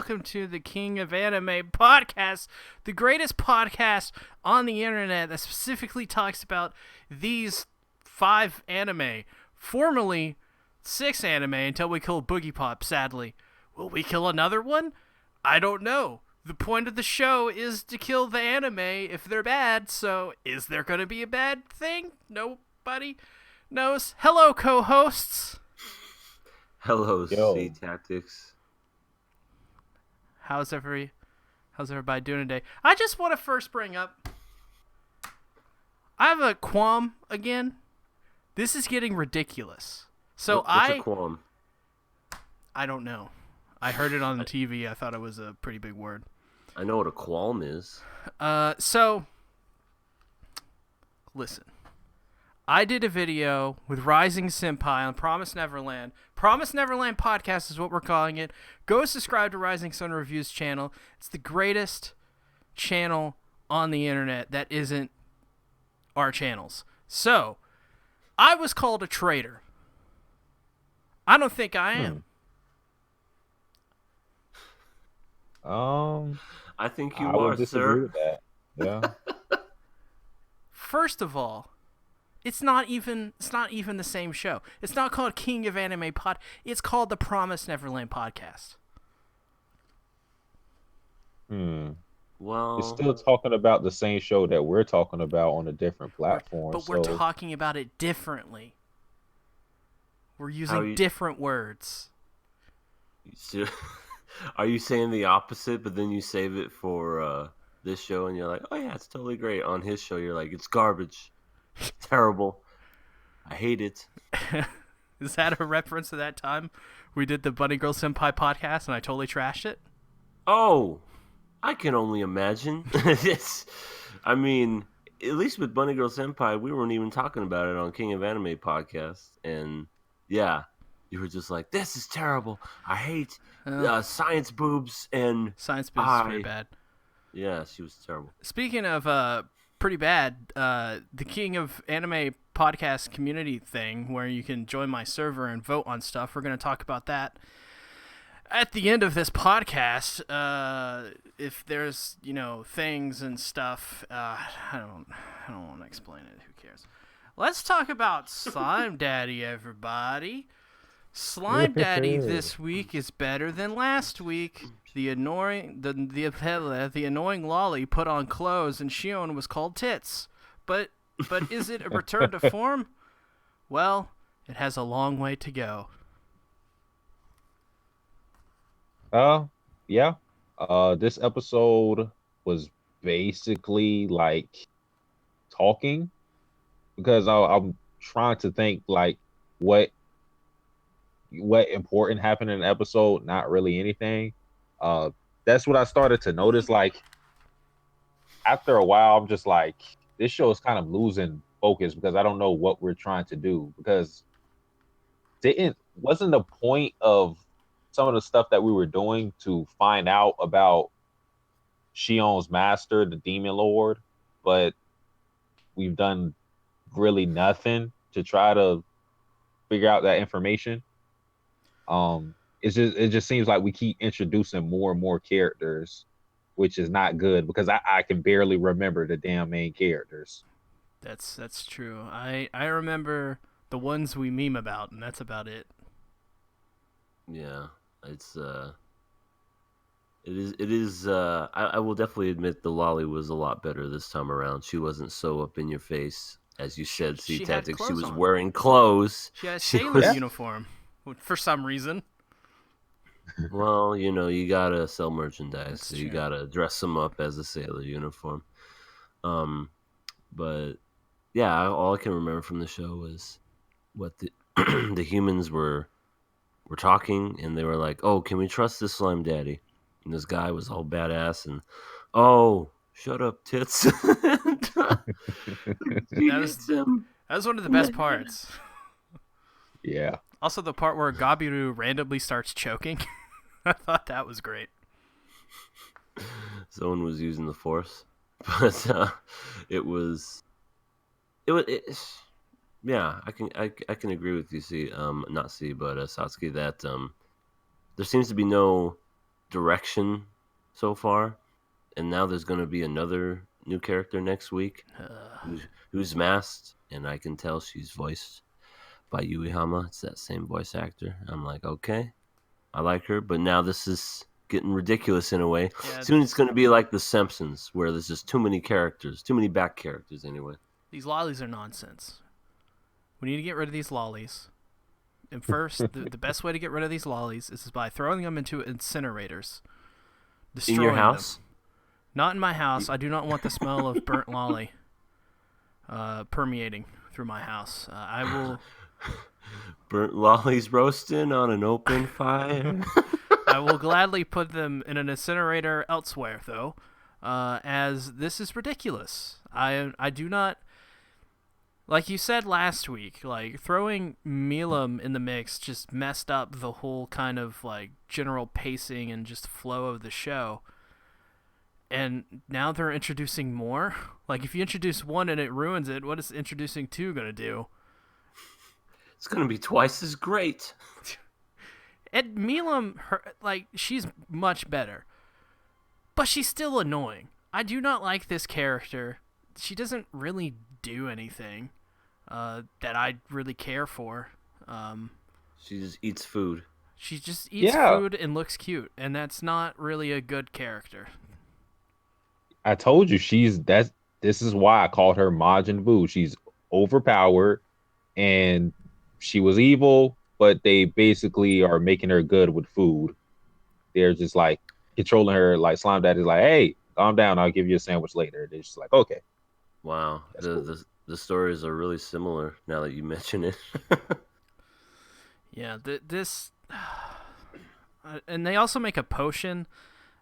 welcome to the King of Anime podcast, the greatest podcast on the internet that specifically talks about these 5 anime, formerly 6 anime until we kill Boogie Pop, sadly. Will we kill another one? I don't know. The point of the show is to kill the anime if they're bad, so is there going to be a bad thing? Nobody knows. Hello, co-hosts. Hello, Yo. C Tactics. How's everybody doing today? I just want to first bring up, I have a qualm again. This is getting ridiculous. So What's a qualm? I don't know. I heard it on the TV. I thought it was a pretty big word. I know what a qualm is. So listen. I did a video with Rising Senpai on Promise Neverland. Promise Neverland Podcast is what we're calling it. Go subscribe to Rising Sun Reviews channel. It's the greatest channel on the internet that isn't our channels. So, I was called a traitor. I don't think I am. I think you I are, would disagree sir. with that. Yeah. First of all, it's not even the same show. It's not called King of Anime Pod. It's called the Promise Neverland Podcast. You're Well, still talking about the same show that we're talking about on a different platform. But we're talking about it differently. We're using different words. are you saying the opposite, but then you save it for this show, and you're like, oh yeah, it's totally great. On his show, you're like, it's garbage. It's terrible. I hate it. Is that a reference to that time we did the Bunny Girl Senpai podcast and I totally trashed it? Oh, I can only imagine. I mean, at least with Bunny Girl Senpai, we weren't even talking about it on King of Anime podcast. And yeah, you were just like, this is terrible. I hate science boobs. And Science boobs is pretty bad. Yeah, she was terrible. Speaking of pretty bad, the King of Anime podcast community thing where you can join my server and vote on stuff, we're going to talk about that at the end of this podcast. If there's, things and stuff, I don't want to explain it. Who cares? Let's talk about Slime Daddy, everybody. Slime Daddy this week is better than last week. The annoying lolly put on clothes and Shion was called tits. But is it a return to form? Well, it has a long way to go. Yeah. This episode was basically like talking because I'm trying to think like what important happened in the episode. Not really anything. That's what I started to notice. Like after a while, I'm just like, this show is kind of losing focus because I don't know what we're trying to do. Because wasn't the point of some of the stuff that we were doing to find out about Shion's master, the Demon Lord, but we've done really nothing to try to figure out that information. It just seems like we keep introducing more and more characters, which is not good because I can barely remember the damn main characters. That's true. I remember the ones we meme about, and that's about it. Yeah, it is. I will definitely admit the lolly was a lot better this time around. She wasn't so up in your face as you said. She Tactics. She was on. wearing clothes. She had a sailor uniform for some reason. Well, you gotta sell merchandise, That's so true. You gotta dress them up as a sailor uniform. But yeah, all I can remember from the show was what the the humans were talking, and they were like, "Oh, can we trust this slime daddy?" And this guy was all badass, and oh, shut up, tits. That was one of the best parts. Yeah. Also, the part where Gabiru randomly starts choking. I thought that was great. Someone was using the force, but it was. Yeah, I can agree with you. Not C, but Satsuki that there seems to be no direction so far, and now there's going to be another new character next week who's masked, and I can tell she's voiced by Yui Hama. It's that same voice actor. I'm like, okay, I like her, but now this is getting ridiculous in a way. Yeah, Soon it's going to be like The Simpsons, where there's just too many characters, too many back characters anyway. these lollies are nonsense. We need to get rid of these lollies. And first, the best way to get rid of these lollies is by throwing them into incinerators. In your house? Them. Not in my house. I do not want the smell of burnt lolly permeating through my house. I will... Burnt lollies roasting on an open fire. I will gladly put them in an incinerator elsewhere, though, as this is ridiculous. I do not... Like you said last week, like, throwing Milam in the mix just messed up the whole kind of, like, general pacing and just flow of the show. And now they're introducing more? Like, if you introduce one and it ruins it, what is introducing two going to do? It's going to be twice as great. And Milam, she's much better. But she's still annoying. I do not like this character. She doesn't really do anything that I really care for. She just eats food. She just eats food and looks cute, and that's not really a good character. I told you this is why I called her Majin Buu. She's overpowered, and she was evil, but they basically are making her good with food. They're just like controlling her. Like Slime Daddy's like, hey, calm down. I'll give you a sandwich later. They're just like, okay. Wow, the stories are really similar now that you mention it. Yeah, this, and they also make a potion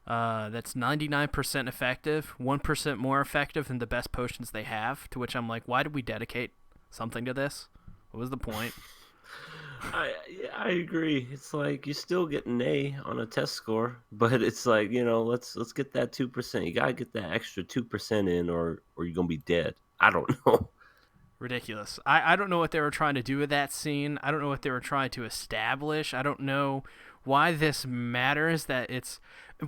that's 99% effective, 1% more effective than the best potions they have. To which I'm like, why did we dedicate something to this? What was the point? I agree. It's like you still get an A on a test score, but it's like, let's get that 2%. You gotta get that extra 2% in, or you're gonna be dead. I don't know. Ridiculous. I don't know what they were trying to do with that scene. I don't know what they were trying to establish. I don't know why this matters.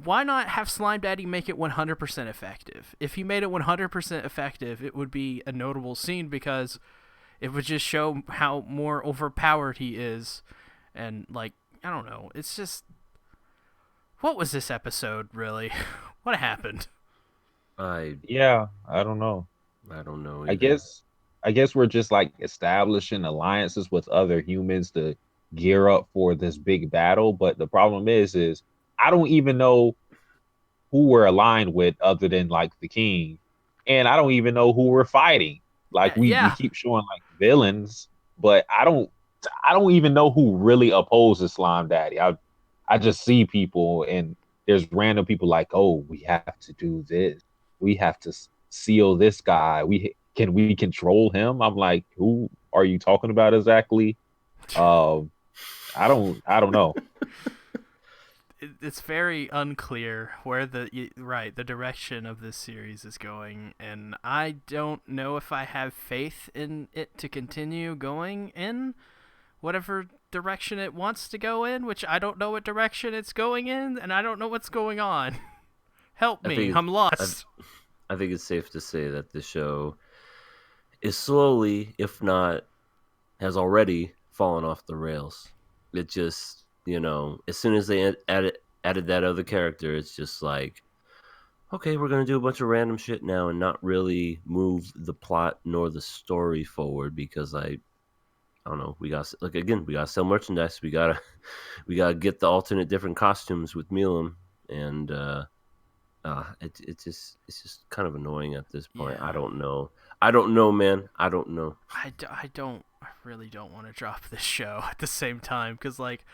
Why not have Slime Daddy make it 100% effective? If he made it 100% effective, it would be a notable scene because it would just show how more overpowered he is. And, like, I don't know. It's just... What was this episode, really? What happened? I don't know. I don't know either. I guess we're just, like, establishing alliances with other humans to gear up for this big battle. But the problem is I don't even know who we're aligned with other than, like, the king. And I don't even know who we're fighting. Like we keep showing like villains, but I don't even know who really opposes Slime Daddy. I just see people, and there's random people like, oh, we have to do this. We have to seal this guy. Can we control him? I'm like, who are you talking about exactly? I don't know. It's very unclear where the direction of this series is going, and I don't know if I have faith in it to continue going in whatever direction it wants to go in, which I don't know what direction it's going in, and I don't know what's going on. Help me, I'm lost. I think it's safe to say that the show is slowly, if not has already fallen off the rails. It just... as soon as they added that other character, it's just like, okay, we're going to do a bunch of random shit now and not really move the plot nor the story forward because I don't know. We got to sell merchandise. We got to get the alternate different costumes with Milam, and it's just kind of annoying at this point. Yeah. I don't know, man. I don't know. I really don't want to drop this show at the same time because, like,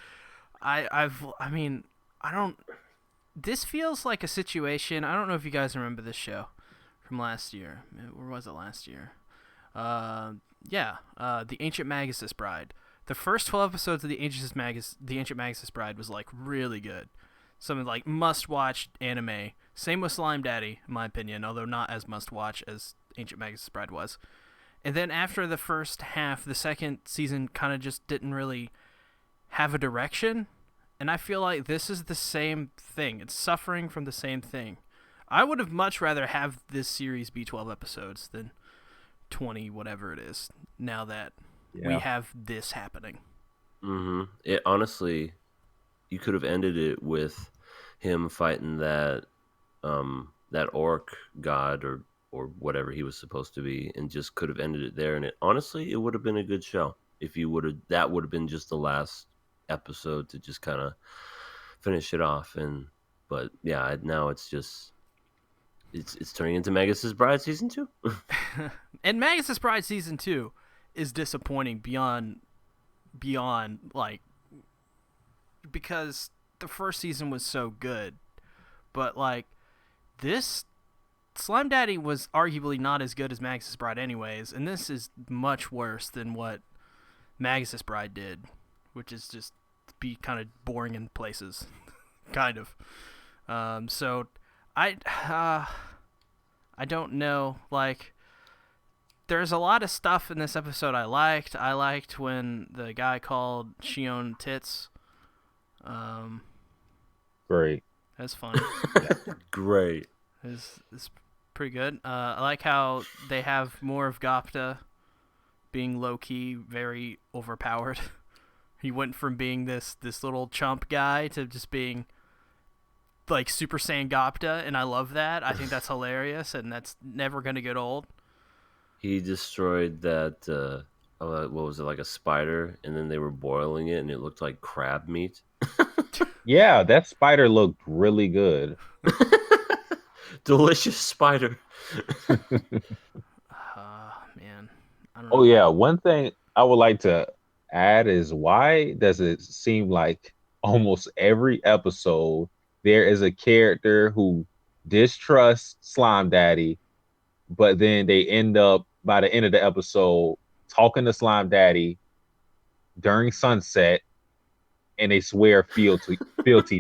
this feels like a situation. I don't know if you guys remember this show from last year. Or was it last year? The Ancient Magus' Bride. The first 12 episodes of the Ancient Magus' Bride was like really good. Something like must-watch anime. Same with Slime Daddy, in my opinion, although not as must-watch as Ancient Magus' Bride was. And then after the first half, the second season kind of just didn't really have a direction, And I feel like this is the same thing. It's suffering from the same thing. I would have much rather have this series be 12 episodes than 20, whatever it is, now that we have this happening. Mm-hmm. It honestly, you could have ended it with him fighting that orc god or whatever he was supposed to be, and just could have ended it there. And it would have been a good show if you would have. That would have been just the last episode to just kind of finish it off. But yeah, now it's just it's turning into Magus' Bride season 2. And Magus' Bride season 2 is disappointing beyond like, because the first season was so good, but like this Slime Daddy was arguably not as good as Magus' Bride anyways, and this is much worse than what Magus' Bride did, which is just be kind of boring in places. Kind of. So I don't know, like, there's a lot of stuff in this episode I liked. I liked when the guy called Shion tits. Great. That's funny. Great. It's pretty good. I like how they have more of Gopta being low-key, very overpowered. He went from being this little chump guy to just being like Super Saiyan Gopta, and I love that. I think that's hilarious, and that's never going to get old. He destroyed that, what was it, like a spider, and then they were boiling it, and it looked like crab meat. Yeah, that spider looked really good. Delicious spider. Man. I don't know. Oh, yeah. One thing I would like to add is, why does it seem like almost every episode there is a character who distrusts Slime Daddy, but then they end up, by the end of the episode, talking to Slime Daddy during sunset, and they swear fealty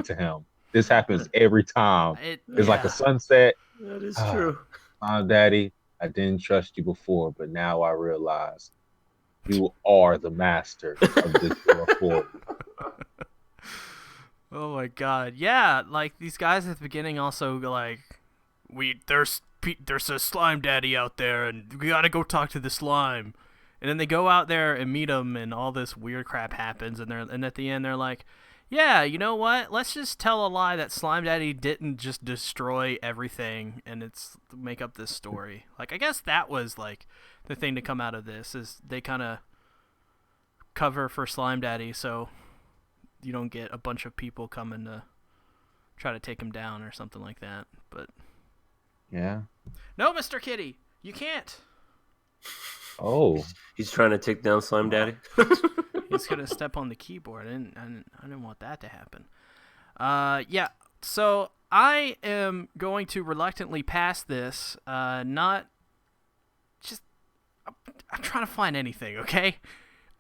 to him. This happens every time. It's like a sunset. That is true. Slime Daddy, I didn't trust you before, but now I realize you are the master of this world. Oh my god. Yeah, like these guys at the beginning also like, there's a slime daddy out there and we gotta go talk to the slime. And then they go out there and meet him and all this weird crap happens, and at the end they're like, yeah, you know what? Let's just tell a lie that Slime Daddy didn't just destroy everything and it's make up this story. Like, I guess that was like the thing to come out of this, is they kind of cover for Slime Daddy so you don't get a bunch of people coming to try to take him down or something like that. But yeah. No, Mr. Kitty, you can't. Oh. He's trying to take down Slime Daddy. He's gonna step on the keyboard. I didn't want that to happen. Yeah. So I am going to reluctantly pass this. I'm trying to find anything. Okay.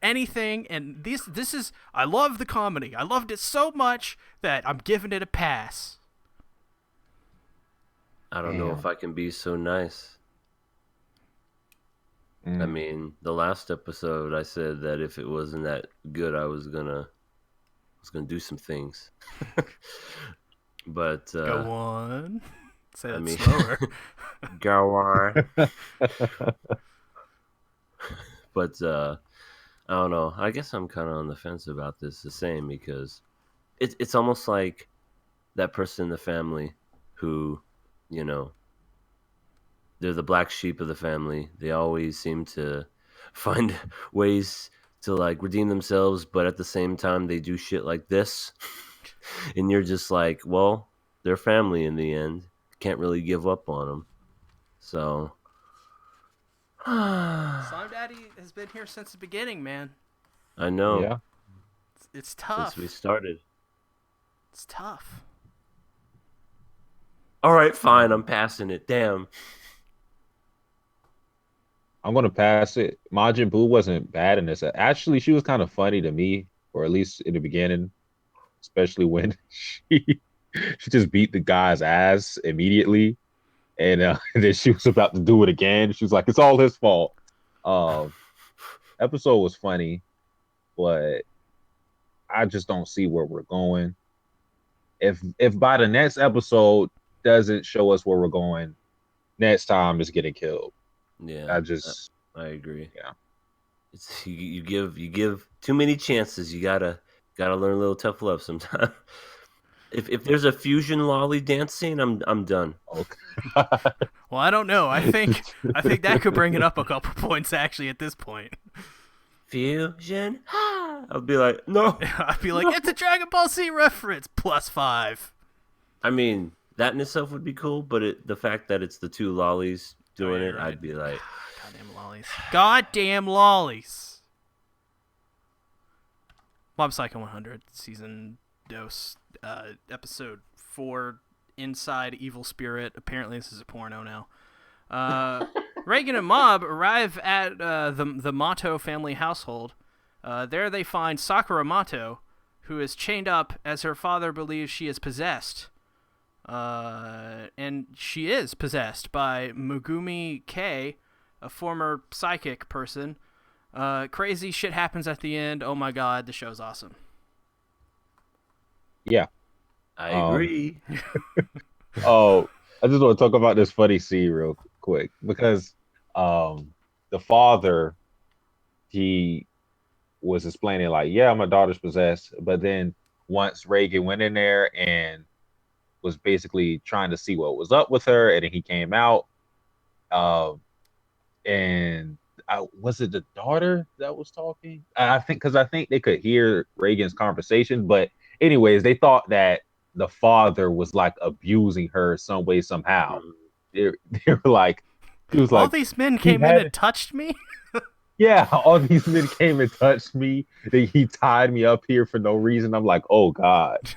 Anything, and this is, I love the comedy. I loved it so much that I'm giving it a pass. I don't know if I can be so nice. I mean, the last episode I said that if it wasn't that good, I was gonna do some things. But go on. Say that mean, slower. Go on. But I don't know. I guess I'm kind of on the fence about this the same, because it's almost like that person in the family who, you know, they're the black sheep of the family. They always seem to find ways to like redeem themselves, but at the same time they do shit like this. And you're just like, well, they're family in the end. Can't really give up on them. So Slime Daddy has been here since the beginning, man. I know. Yeah. It's tough. Since we started. It's tough. All right, fine. I'm passing it. Damn. I'm gonna pass it. Majin Buu wasn't bad in this. Actually, she was kind of funny to me, or at least in the beginning, especially when she just beat the guy's ass immediately, and then she was about to do it again. She was like, "It's all his fault." Episode was funny, but I just don't see where we're going. If by the next episode doesn't show us where we're going, next time is getting killed. Yeah, I agree. Yeah, It's you give too many chances. You gotta learn a little tough love sometime. If there's a fusion lolly dance scene, I'm done. okay. Well, I don't know. I think that could bring it up a couple points actually at this point. Fusion. I'll be like, no. I'd be like, it's a Dragon Ball Z reference. +5. I mean, that in itself would be cool, but the fact that it's the two lollies doing it, right. I'd be like, goddamn lollies. Goddamn lollies. Mob Psycho 100 season dose episode 4 Inside Evil Spirit. Apparently this is a porno now. Reagan and Mob arrive at the Mato family household. There they find Sakura Mato, who is chained up as her father believes she is possessed. And she is possessed by Megumi K, a former psychic person. Crazy shit happens at the end. Oh my god, the show's awesome. Yeah. I agree. Oh, I just want to talk about this funny scene real quick because the father, he was explaining like, yeah, my daughter's possessed, but then once Reagan went in there and was basically trying to see what was up with her, and then he came out, and was it the daughter that was talking? I think they could hear Reagan's conversation, but anyways, they thought that the father was like abusing her some way somehow. They were like, he was like, all these men came in and touched me. Yeah, all these men came and touched me. He tied me up here for no reason. I'm like, oh god.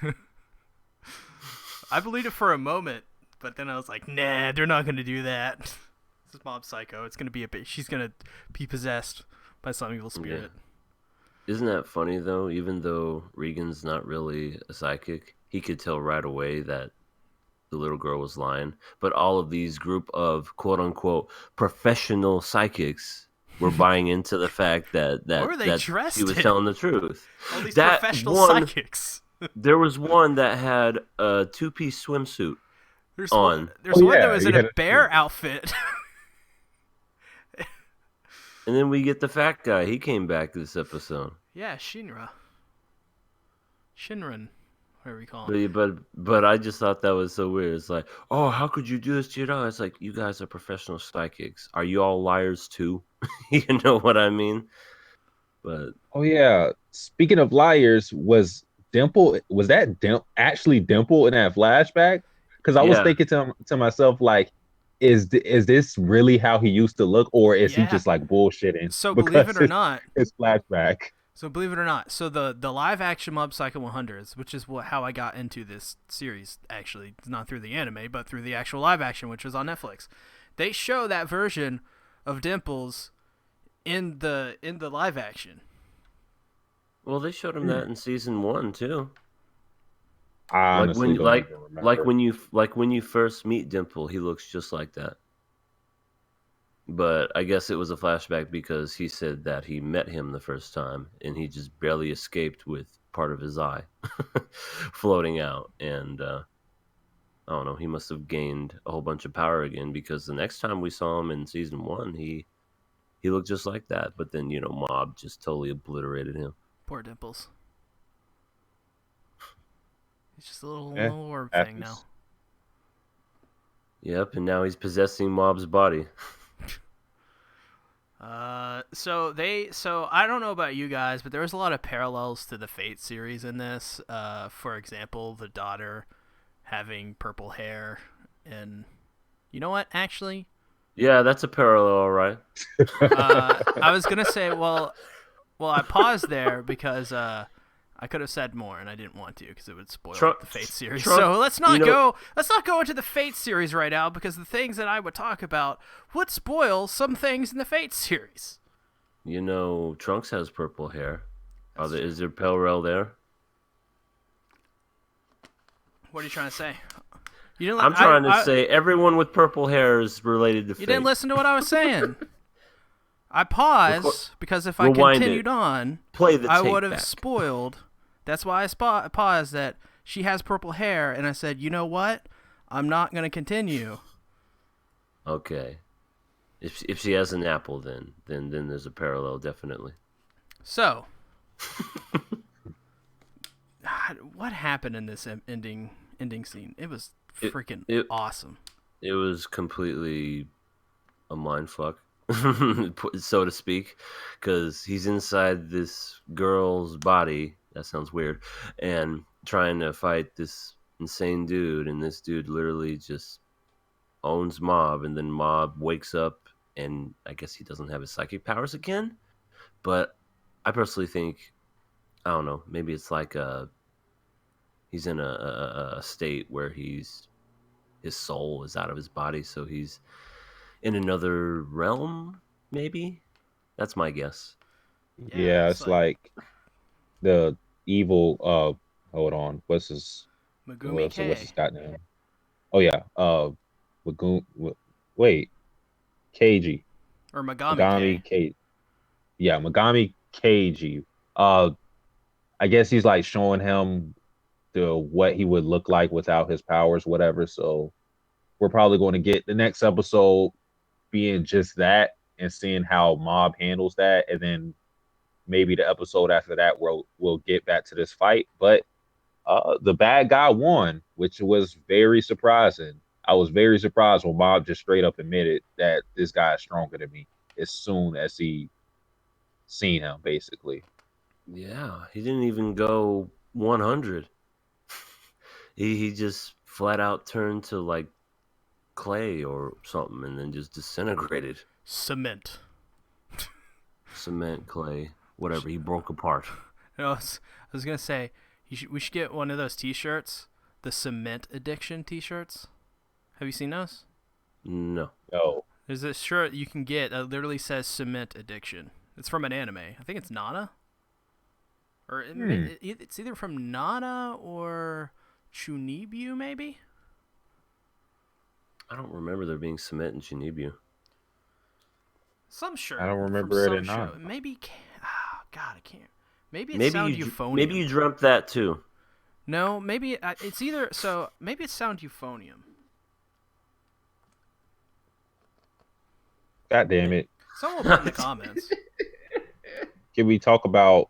I believed it for a moment, but then I was like, nah, they're not gonna do that. This is Mob Psycho. It's gonna be she's gonna be possessed by some evil spirit. Yeah. Isn't that funny though? Even though Regan's not really a psychic, he could tell right away that the little girl was lying. But all of these group of quote unquote professional psychics were buying into the fact that she was telling the truth. All these professional psychics. There was one that had a 2-piece swimsuit there's on. There's one that was in a bear outfit. And then we get the fat guy. He came back this episode. Yeah, Shinran, whatever you call him. But I just thought that was so weird. It's like, oh, how could you do this to your dog? It's like, you guys are professional psychics. Are you all liars too? You know what I mean? But oh yeah, speaking of liars, was that actually Dimple in that flashback? Because I was thinking to myself like, is this really how he used to look, or is he just like bullshitting? So believe it or not, it's flashback. So believe it or not, so the live action Mob Psycho 100s, which is how I got into this series, actually not through the anime, but through the actual live action, which was on Netflix. They show that version of Dimples in the live action. Well, they showed him that in season 1 too. I honestly don't remember. Like when you first meet Dimple, he looks just like that. But I guess it was a flashback because he said that he met him the first time and he just barely escaped with part of his eye floating out. And I don't know, he must have gained a whole bunch of power again because the next time we saw him in season 1, he looked just like that. But then, Mob just totally obliterated him. Poor Dimples. He's just a little orb thing now. Yep, and now he's possessing Mob's body. So I don't know about you guys, but there was a lot of parallels to the Fate series in this. For example, the daughter having purple hair, and you know what? Actually, yeah, that's a parallel, right? I was gonna say, well, I paused there because I could have said more, and I didn't want to because it would spoil the Fate series. So let's not go into the Fate series right now because the things that I would talk about would spoil some things in the Fate series. Trunks has purple hair. Is there parallel there? What are you trying to say? I'm trying to say everyone with purple hair is related to Fate. You didn't listen to what I was saying. I paused because if I continued on, play the I tape would have back. spoiled That's why I paused that she has purple hair, and I said, you know what? I'm not going to continue. Okay. If she has an apple, then there's a parallel, definitely. So, what happened in this ending scene? It was freaking awesome. It was completely a mind fuck, so to speak, because he's inside this girl's body. That sounds weird, and trying to fight this insane dude, and this dude literally just owns Mob, and then Mob wakes up, and I guess he doesn't have his psychic powers again. But I personally think, I don't know, maybe it's like he's in a state where his soul is out of his body, so he's in another realm, maybe. That's my guess. Yeah, it's like the evil. Hold on, what's his goddamn? Oh yeah, wait, Keiji or Megami K. Yeah, Megami Keiji. I guess he's like showing him what he would look like without his powers, whatever. So we're probably going to get the next episode being just that and seeing how Mob handles that, and then maybe the episode after that we'll get back to this fight. But the bad guy won, which was very surprising. I was very surprised when Mob just straight up admitted that this guy is stronger than me as soon as he seen him, basically. Yeah, he didn't even go 100. He just flat out turned to like clay or something, and then just disintegrated. Cement, clay, whatever. He broke apart. I was gonna say we should get one of those T-shirts, the Cement Addiction T-shirts. Have you seen those? No. There's a shirt you can get that literally says Cement Addiction. It's from an anime. I think it's Nana. Or it's either from Nana or Chunibyo, maybe? I don't remember there being cement in Chunibyo. Some shirt. I don't remember it in Nana. Maybe. Oh, God, I can't. Maybe it's Sound Euphonium. Maybe you dreamt that too. No, maybe it's either. So maybe it's Sound Euphonium. God damn it! Someone put in the comments. Can we talk about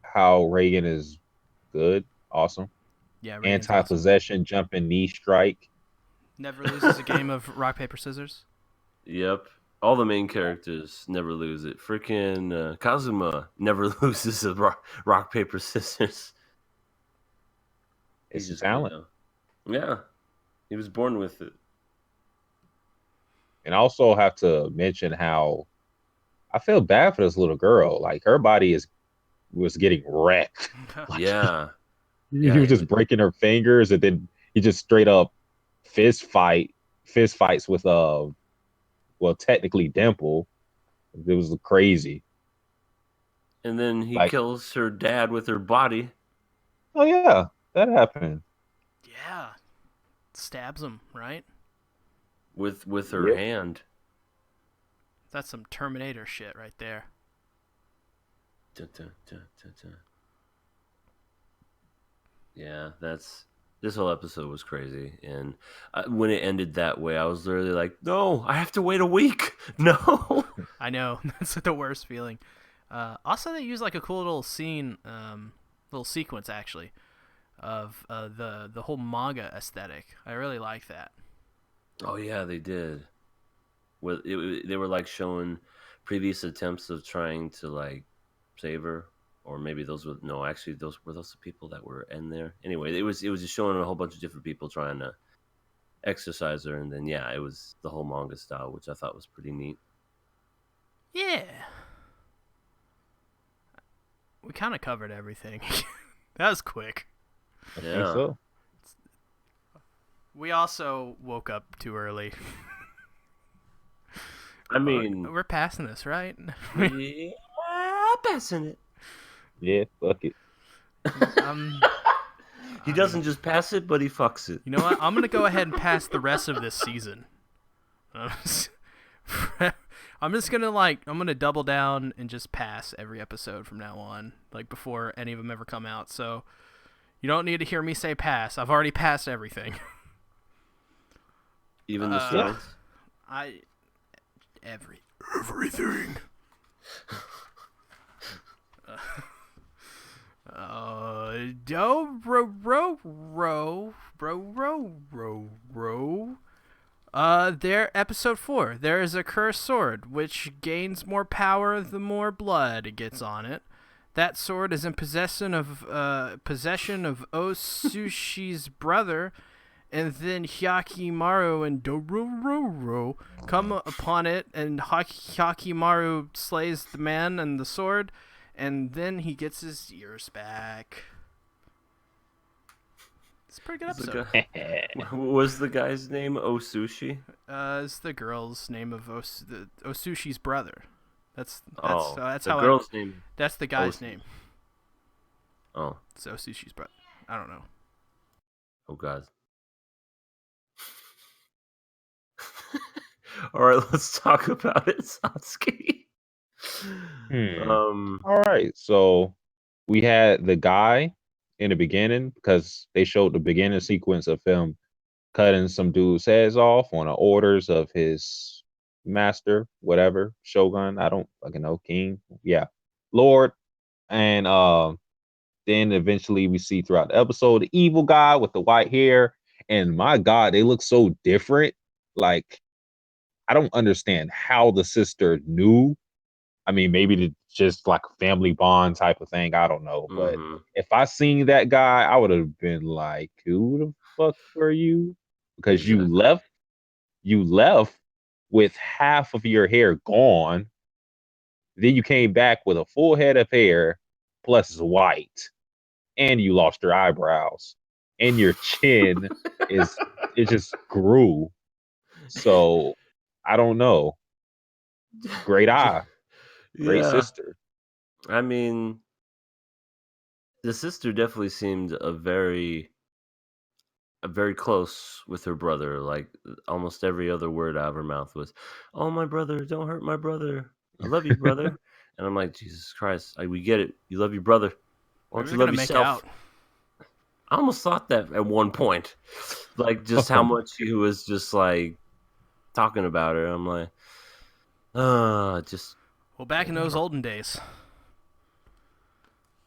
how Reagan is good? Awesome. Yeah. Anti-possession, awesome. Jumping knee strike. Never loses a game of rock paper scissors. Yep. All the main characters never lose it. Freaking Kazuma never loses a rock paper scissors. It's just talent. Yeah. He was born with it. And I also have to mention how I feel bad for this little girl. Like, her body was getting wrecked. Like, yeah. He was just breaking her fingers, and then he just straight up fist fights with technically Dimple. It was crazy. And then he kills her dad with her body. Oh yeah, that happened. Yeah. Stabs him, right? With her hand. That's some Terminator shit right there. Dun, dun, dun, dun, dun. Yeah, this whole episode was crazy, and when it ended that way, I was literally like, "No, I have to wait a week." No, I know, that's the worst feeling. Also, they use like a cool little scene, little sequence actually, of the whole manga aesthetic. I really like that. Oh yeah, they did. They were like showing previous attempts of trying to like save her. Or maybe those were those the people that were in there. Anyway, it was just showing a whole bunch of different people trying to exercise her, and then it was the whole manga style, which I thought was pretty neat. Yeah, we kind of covered everything. That was quick. I think so. We also woke up too early. I mean, we're passing this, right? Yeah, passing it. Yeah, fuck it. He doesn't just pass it, but he fucks it. You know what? I'm going to go ahead and pass the rest of this season. I'm gonna double down and just pass every episode from now on, like before any of them ever come out. So you don't need to hear me say pass. I've already passed everything. Even the Stones. Everything. There, episode 4. There is a cursed sword, which gains more power the more blood it gets on it. That sword is in possession of Osushi's brother, and then Hyakimaru and Dororo come upon it, and Hyakimaru slays the man and the sword, and then he gets his ears back. It's a pretty good episode. Was the guy's name Osushi? It's the girl's name of Osushi's brother. That's the how girl's name. That's the guy's name. Oh. It's Osushi's brother. I don't know. Oh God. All right, let's talk about it, Satsuki. All right, so we had the guy in the beginning because they showed the beginning sequence of him cutting some dude's heads off on the orders of his master, whatever, Shogun. I don't fucking know, King, yeah, Lord, and then eventually we see throughout the episode the evil guy with the white hair, and my God, they look so different. Like, I don't understand how the sister knew. I mean, maybe just like a family bond type of thing. I don't know. But if I seen that guy, I would have been like, who the fuck were you? Because Exactly. you left with half of your hair gone. Then you came back with a full head of hair, plus white. And you lost your eyebrows. And your chin it just grew. So I don't know. Great eye. Great Yeah. sister. I mean, the sister definitely seemed very close with her brother. Like almost every other word out of her mouth was, "Oh, my brother, don't hurt my brother. I love you, brother." And I'm like, Jesus Christ, we get it. You love your brother. Why don't Maybe you they're love gonna make yourself? out. I almost thought that at one point, like just how much he was just like talking about her. I'm like, just. Well, back in those olden days,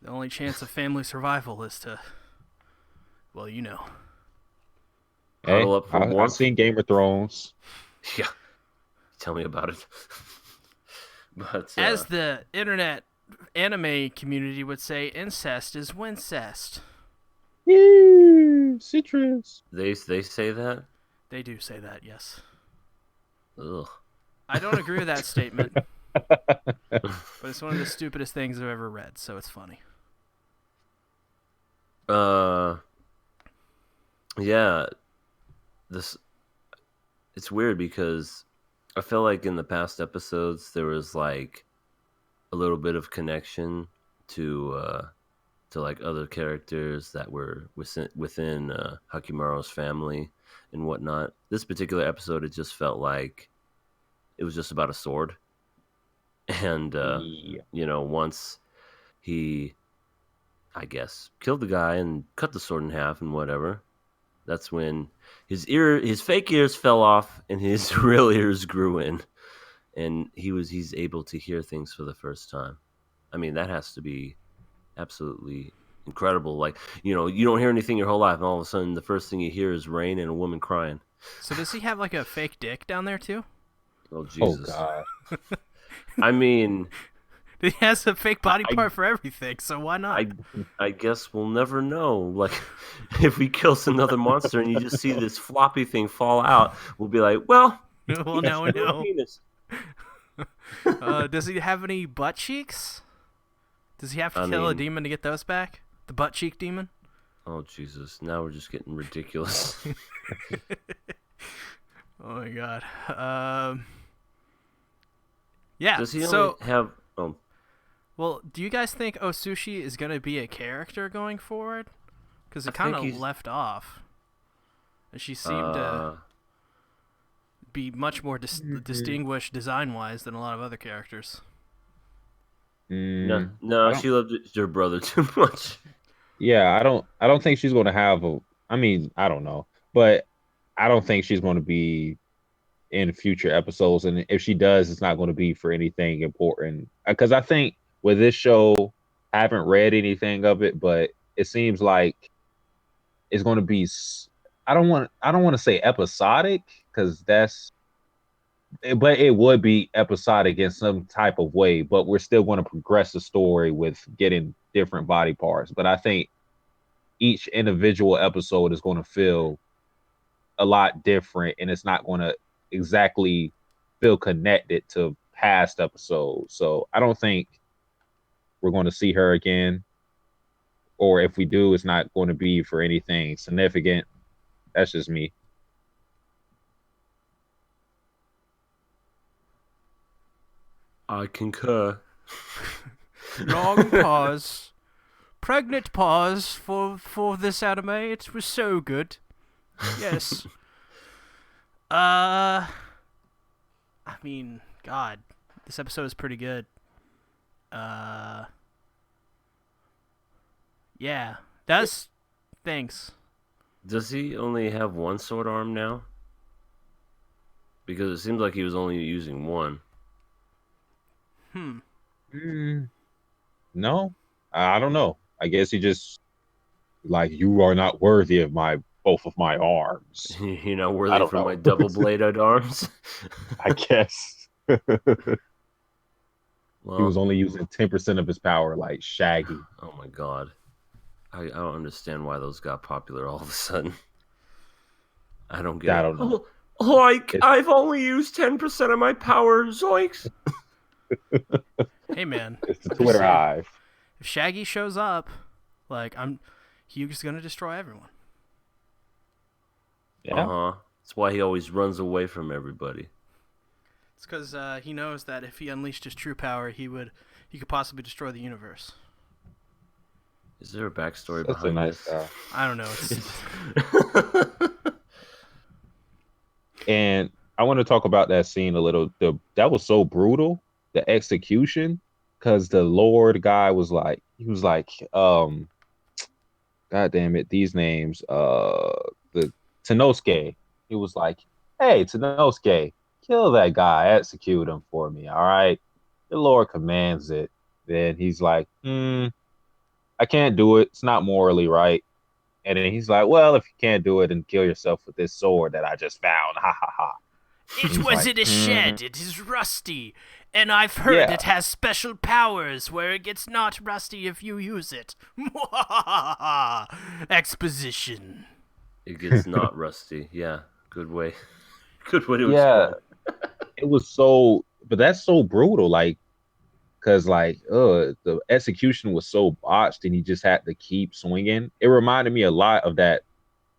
the only chance of family survival is to, well, you know. Hey, Huddle up for I've warmth. seen Game of Thrones. Yeah, tell me about it. But as the internet anime community would say, incest is wincest. Yee, citrus. They say that. They do say that, yes. Ugh. I don't agree with that statement, but it's one of the stupidest things I've ever read, so it's funny. Yeah. It's weird because I feel like in the past episodes there was like a little bit of connection to like other characters that were within Hakimaru's family and whatnot. This particular episode, it just felt like it was just about a sword, and Yeah. once he, I guess, killed the guy and cut the sword in half and whatever, that's when his fake ears fell off and his real ears grew in, and he's able to hear things for the first time. I mean, that has to be absolutely incredible. Like, you don't hear anything your whole life, and all of a sudden the first thing you hear is rain and a woman crying. So does he have like a fake dick down there too? Oh, Jesus. God. I mean, He has a fake body part for everything, so why not? I guess we'll never know. Like, if he kills another monster and you just see this floppy thing fall out, we'll be like, well, Well, now we know. Penis. Does he have any butt cheeks? Does he have to kill a demon to get those back? The butt cheek demon? Oh, Jesus. Now we're just getting ridiculous. Oh, my God. Yeah, Does he so... only have... Oh. Well, do you guys think Osushi is going to be a character going forward? Because it kind of left off. And she seemed to be much more distinguished design-wise than a lot of other characters. No, she loved her brother too much. Yeah, I don't think she's going to have a. I mean, I don't know, but I don't think she's going to be in future episodes, and if she does, it's not going to be for anything important. Because I think with this show, I haven't read anything of it, but it seems like it's going to be. I don't want to say episodic because but it would be episodic in some type of way. But we're still going to progress the story with getting different body parts. But I think each individual episode is going to feel a lot different, and it's not going to exactly feel connected to past episodes. So I don't think we're going to see her again, or if we do, it's not going to be for anything significant. That's just me. I concur. Long pause. Pregnant pause for this anime. It was so good. Yes. I mean, God, this episode is pretty good. Yeah. That's thanks. Does he only have one sword arm now? Because it seems like he was only using one. No, I don't know. I guess he just like you are not worthy of both of my arms. You're not I worthy don't for know. my double-bladed arms. I guess he Well, was only using 10% of his power, like Shaggy. oh my god, I don't understand why those got popular all of a sudden. I don't get I it. don't know. Like, I've only used 10% of my power, zoinks. Hey man, It's the Twitter hive. if Shaggy shows up, like Hugh's gonna destroy everyone. Yeah. That's why he always runs away from everybody. It's because he knows that if he unleashed his true power, he could possibly destroy the universe. Is there a backstory That's a behind nice this? guy. I don't know. And I want to talk about that scene a little. That was so brutal, the execution, because the Lord guy was like, God damn it, these names, the Tenosuke. He was like, hey, Tenosuke, kill that guy, execute him for me, all right? The Lord commands it. Then he's like, I can't do it. It's not morally right. And then he's like, well, if you can't do it, then kill yourself with this sword that I just found. Ha ha ha. It was in a shed. It is rusty. And I've heard it has special powers where it gets not rusty if you use it. Exposition. It gets not rusty. Yeah, good way. Good way to Yeah. explain. It was so, but that's so brutal. Like, because the execution was so botched and he just had to keep swinging. It reminded me a lot of that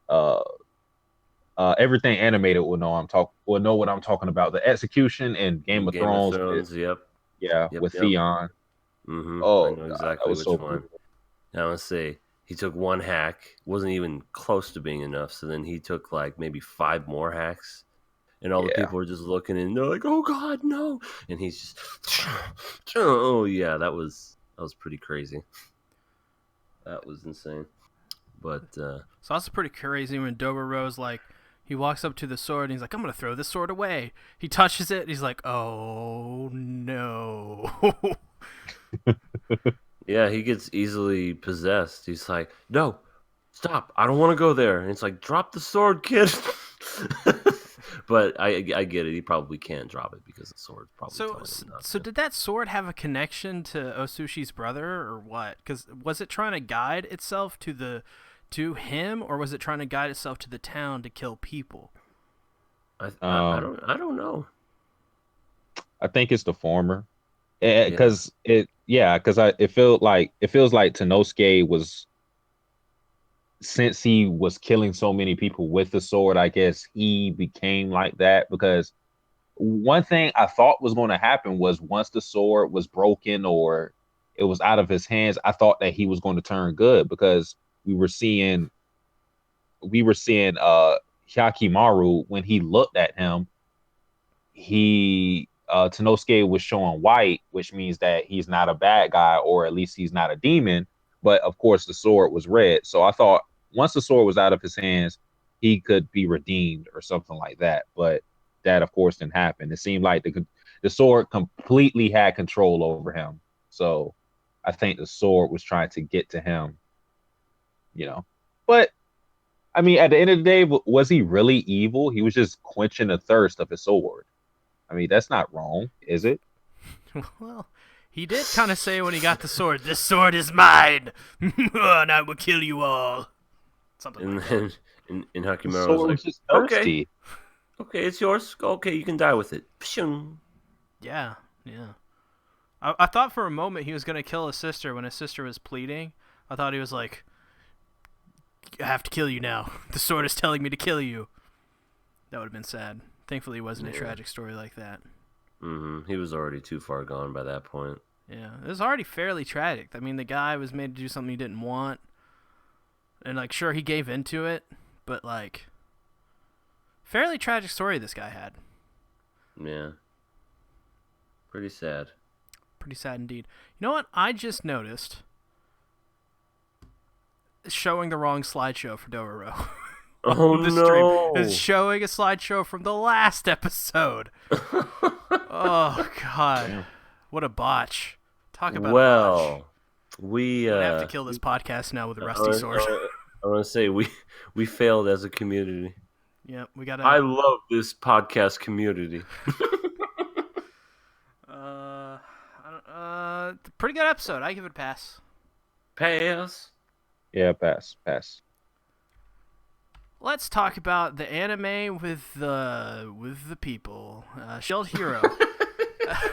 uh everything animated will know what I'm talking about. The execution in Game of Thrones Yep. With Theon. I Oh know God, exactly that was which so one. brutal. Now let's say he took one hack, wasn't even close to being enough. So then he took like maybe 5 more hacks, and all the people were just looking and they're like, "Oh God, no!" And he's just, "Oh yeah, that was pretty crazy. That was insane." But So that's pretty crazy when Rose like he walks up to the sword and he's like, I'm gonna throw this sword away. He touches it and he's like, oh no. yeah, he gets easily possessed. He's like, "No, stop! I don't want to go there." And it's like, "Drop the sword, kid." But I get it. He probably can't drop it because the sword's probably telling him not to. Did that sword have a connection to Osushi's brother or what? Because was it trying to guide itself to him, or was it trying to guide itself to the town to kill people? I don't know. I think it's the former. Because it feels like Tenosuke was, since he was killing so many people with the sword, I guess he became like that. Because one thing I thought was going to happen was once the sword was broken or it was out of his hands, I thought that he was going to turn good because we were seeing Hyakimaru when he looked at him, Tenosuke was showing white, which means that he's not a bad guy, or at least he's not a demon. But of course, the sword was red. So I thought once the sword was out of his hands, he could be redeemed or something like that. But that, of course, didn't happen. It seemed like the sword completely had control over him. So I think the sword was trying to get to him, you know. But I mean, at the end of the day, was he really evil? He was just quenching the thirst of his sword. I mean, that's not wrong, is it? Well, he did kind of say when he got the sword, "This sword is mine, and I will kill you all." Something And like that. then in The Hakimaru sword was was just like, thirsty. okay, it's yours. Okay, you can die with it. Pshung. Yeah, yeah. I thought for a moment he was going to kill his sister when his sister was pleading. I thought he was like, "I have to kill you now. The sword is telling me to kill you." That would have been sad. Thankfully, it wasn't a tragic story like that. He was already too far gone by that point. Yeah, it was already fairly tragic. I mean, the guy was made to do something he didn't want. And, like, sure, he gave into it, but, like, fairly tragic story this guy had. Yeah. Pretty sad. Pretty sad indeed. You know what? I just noticed showing the wrong slideshow for Dororo. Oh, The stream no. is showing a slideshow from the last episode. Oh, God. Yeah. What a botch. Talk about a botch. Well, we I'm going to have to kill this podcast now with a rusty I sword. want to say we failed as a community. Yeah, we got to... I love this podcast community. Pretty good episode. I give it a pass. Pass. Yeah, pass. Let's talk about the anime with the people. Shield Hero,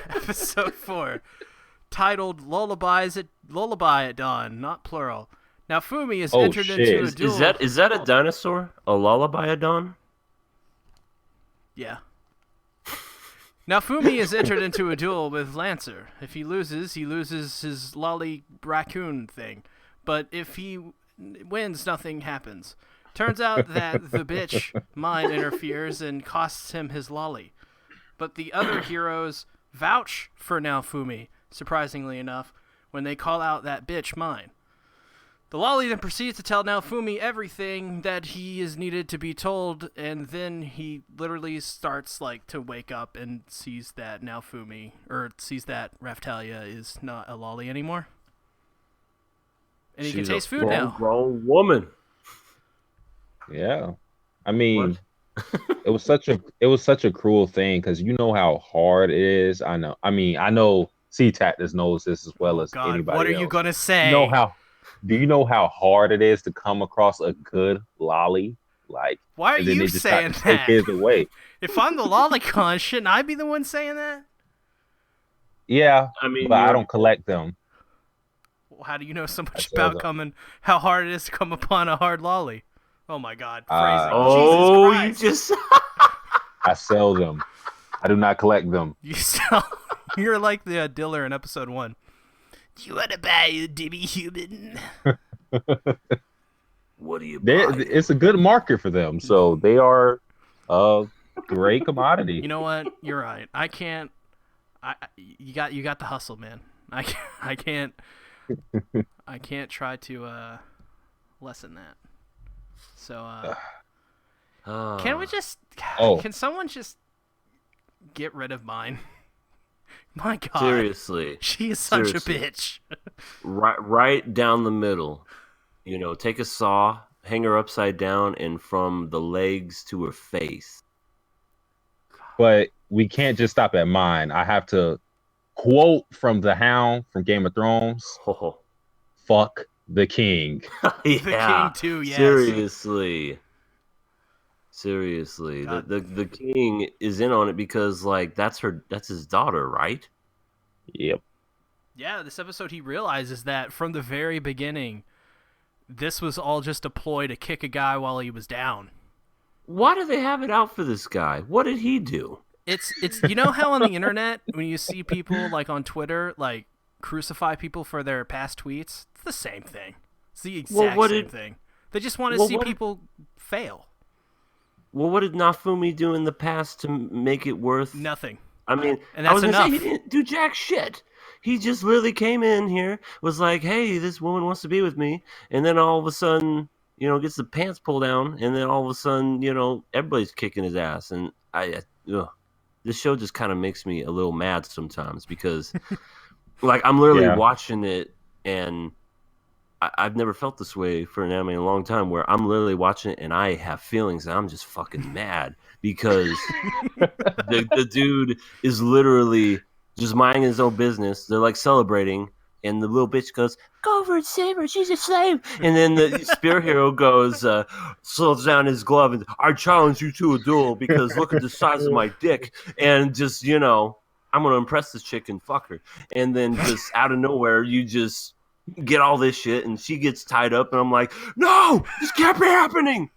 episode 4, titled "Lullaby at Dawn," not plural. Now Fumi is entered into a duel. Is that a dinosaur? A lullabyadon? Yeah. Now Fumi is entered into a duel with Lancer. If he loses his lolly raccoon thing. But if he wins, nothing happens. Turns out that the bitch mine interferes and costs him his lolly. But the other heroes vouch for Naofumi, surprisingly enough, when they call out that bitch mine. The lolly then proceeds to tell Naofumi everything that he is needed to be told, and then he literally starts like to wake up and sees that sees that Raphtalia is not a lolly anymore. And he can taste food now. Grown woman. Yeah, I mean, it was such a cruel thing because you know how hard it is. I know. I mean, I know C-Tactus knows this as well as God, anybody what are else. you gonna say? Do you know how hard it is to come across a good lolly? Like, why are and then you they just saying take that? his away. If I'm the lolicon, shouldn't I be the one saying that? Yeah, I mean, but I don't collect them. Well, how do you know so much sell about them. how hard it is to come upon a hard lolly? Oh my God, phrasing. Oh, you Jesus Christ. just I sell them. I do not collect them. You're like the Diller in episode 1. Do you want to buy a Dibby human? what do you buy? It's a good market for them, so they are a great commodity. You know what? You're right. I can't. You got the hustle, man. I can't try to lessen that. So can we just? Can someone just get rid of mine? My God. Seriously. She is such a bitch. right down the middle. You know, take a saw, hang her upside down, and from the legs to her face. But we can't just stop at mine. I have to quote from the Hound from Game of Thrones. Oh. Fuck the king. Yeah. The king too, yes. Seriously. God. The king is in on it because like that's his daughter, right? Yep. Yeah, this episode he realizes that from the very beginning, this was all just a ploy to kick a guy while he was down. Why do they have it out for this guy? What did he do? It's you know how on the internet when you see people like on Twitter like crucify people for their past tweets? It's the same thing. It's the exact same thing. They just want to see people fail. well, what did Nafumi do in the past to make it worth? Nothing. I mean, And I was that's gonna say enough. he didn't do jack shit. He just literally came in here, was like, "Hey, this woman wants to be with me," and then all of a sudden, gets the pants pulled down, and then all of a sudden, everybody's kicking his ass, and this show just kind of makes me a little mad sometimes because, like, I'm literally Yeah. watching it, and I've never felt this way for an anime in a long time, where I'm literally watching it and I have feelings, and I'm just fucking mad because the dude is literally just minding his own business. They're like celebrating, and the little bitch goes, "Go over and save her. She's a slave." And then the spear hero goes, slows down his glove, and I challenge you to a duel because look at the size of my dick, and just I'm gonna impress this chick and fuck her. And then just out of nowhere, you just get all this shit, and she gets tied up, and I'm like, no, this can't be happening.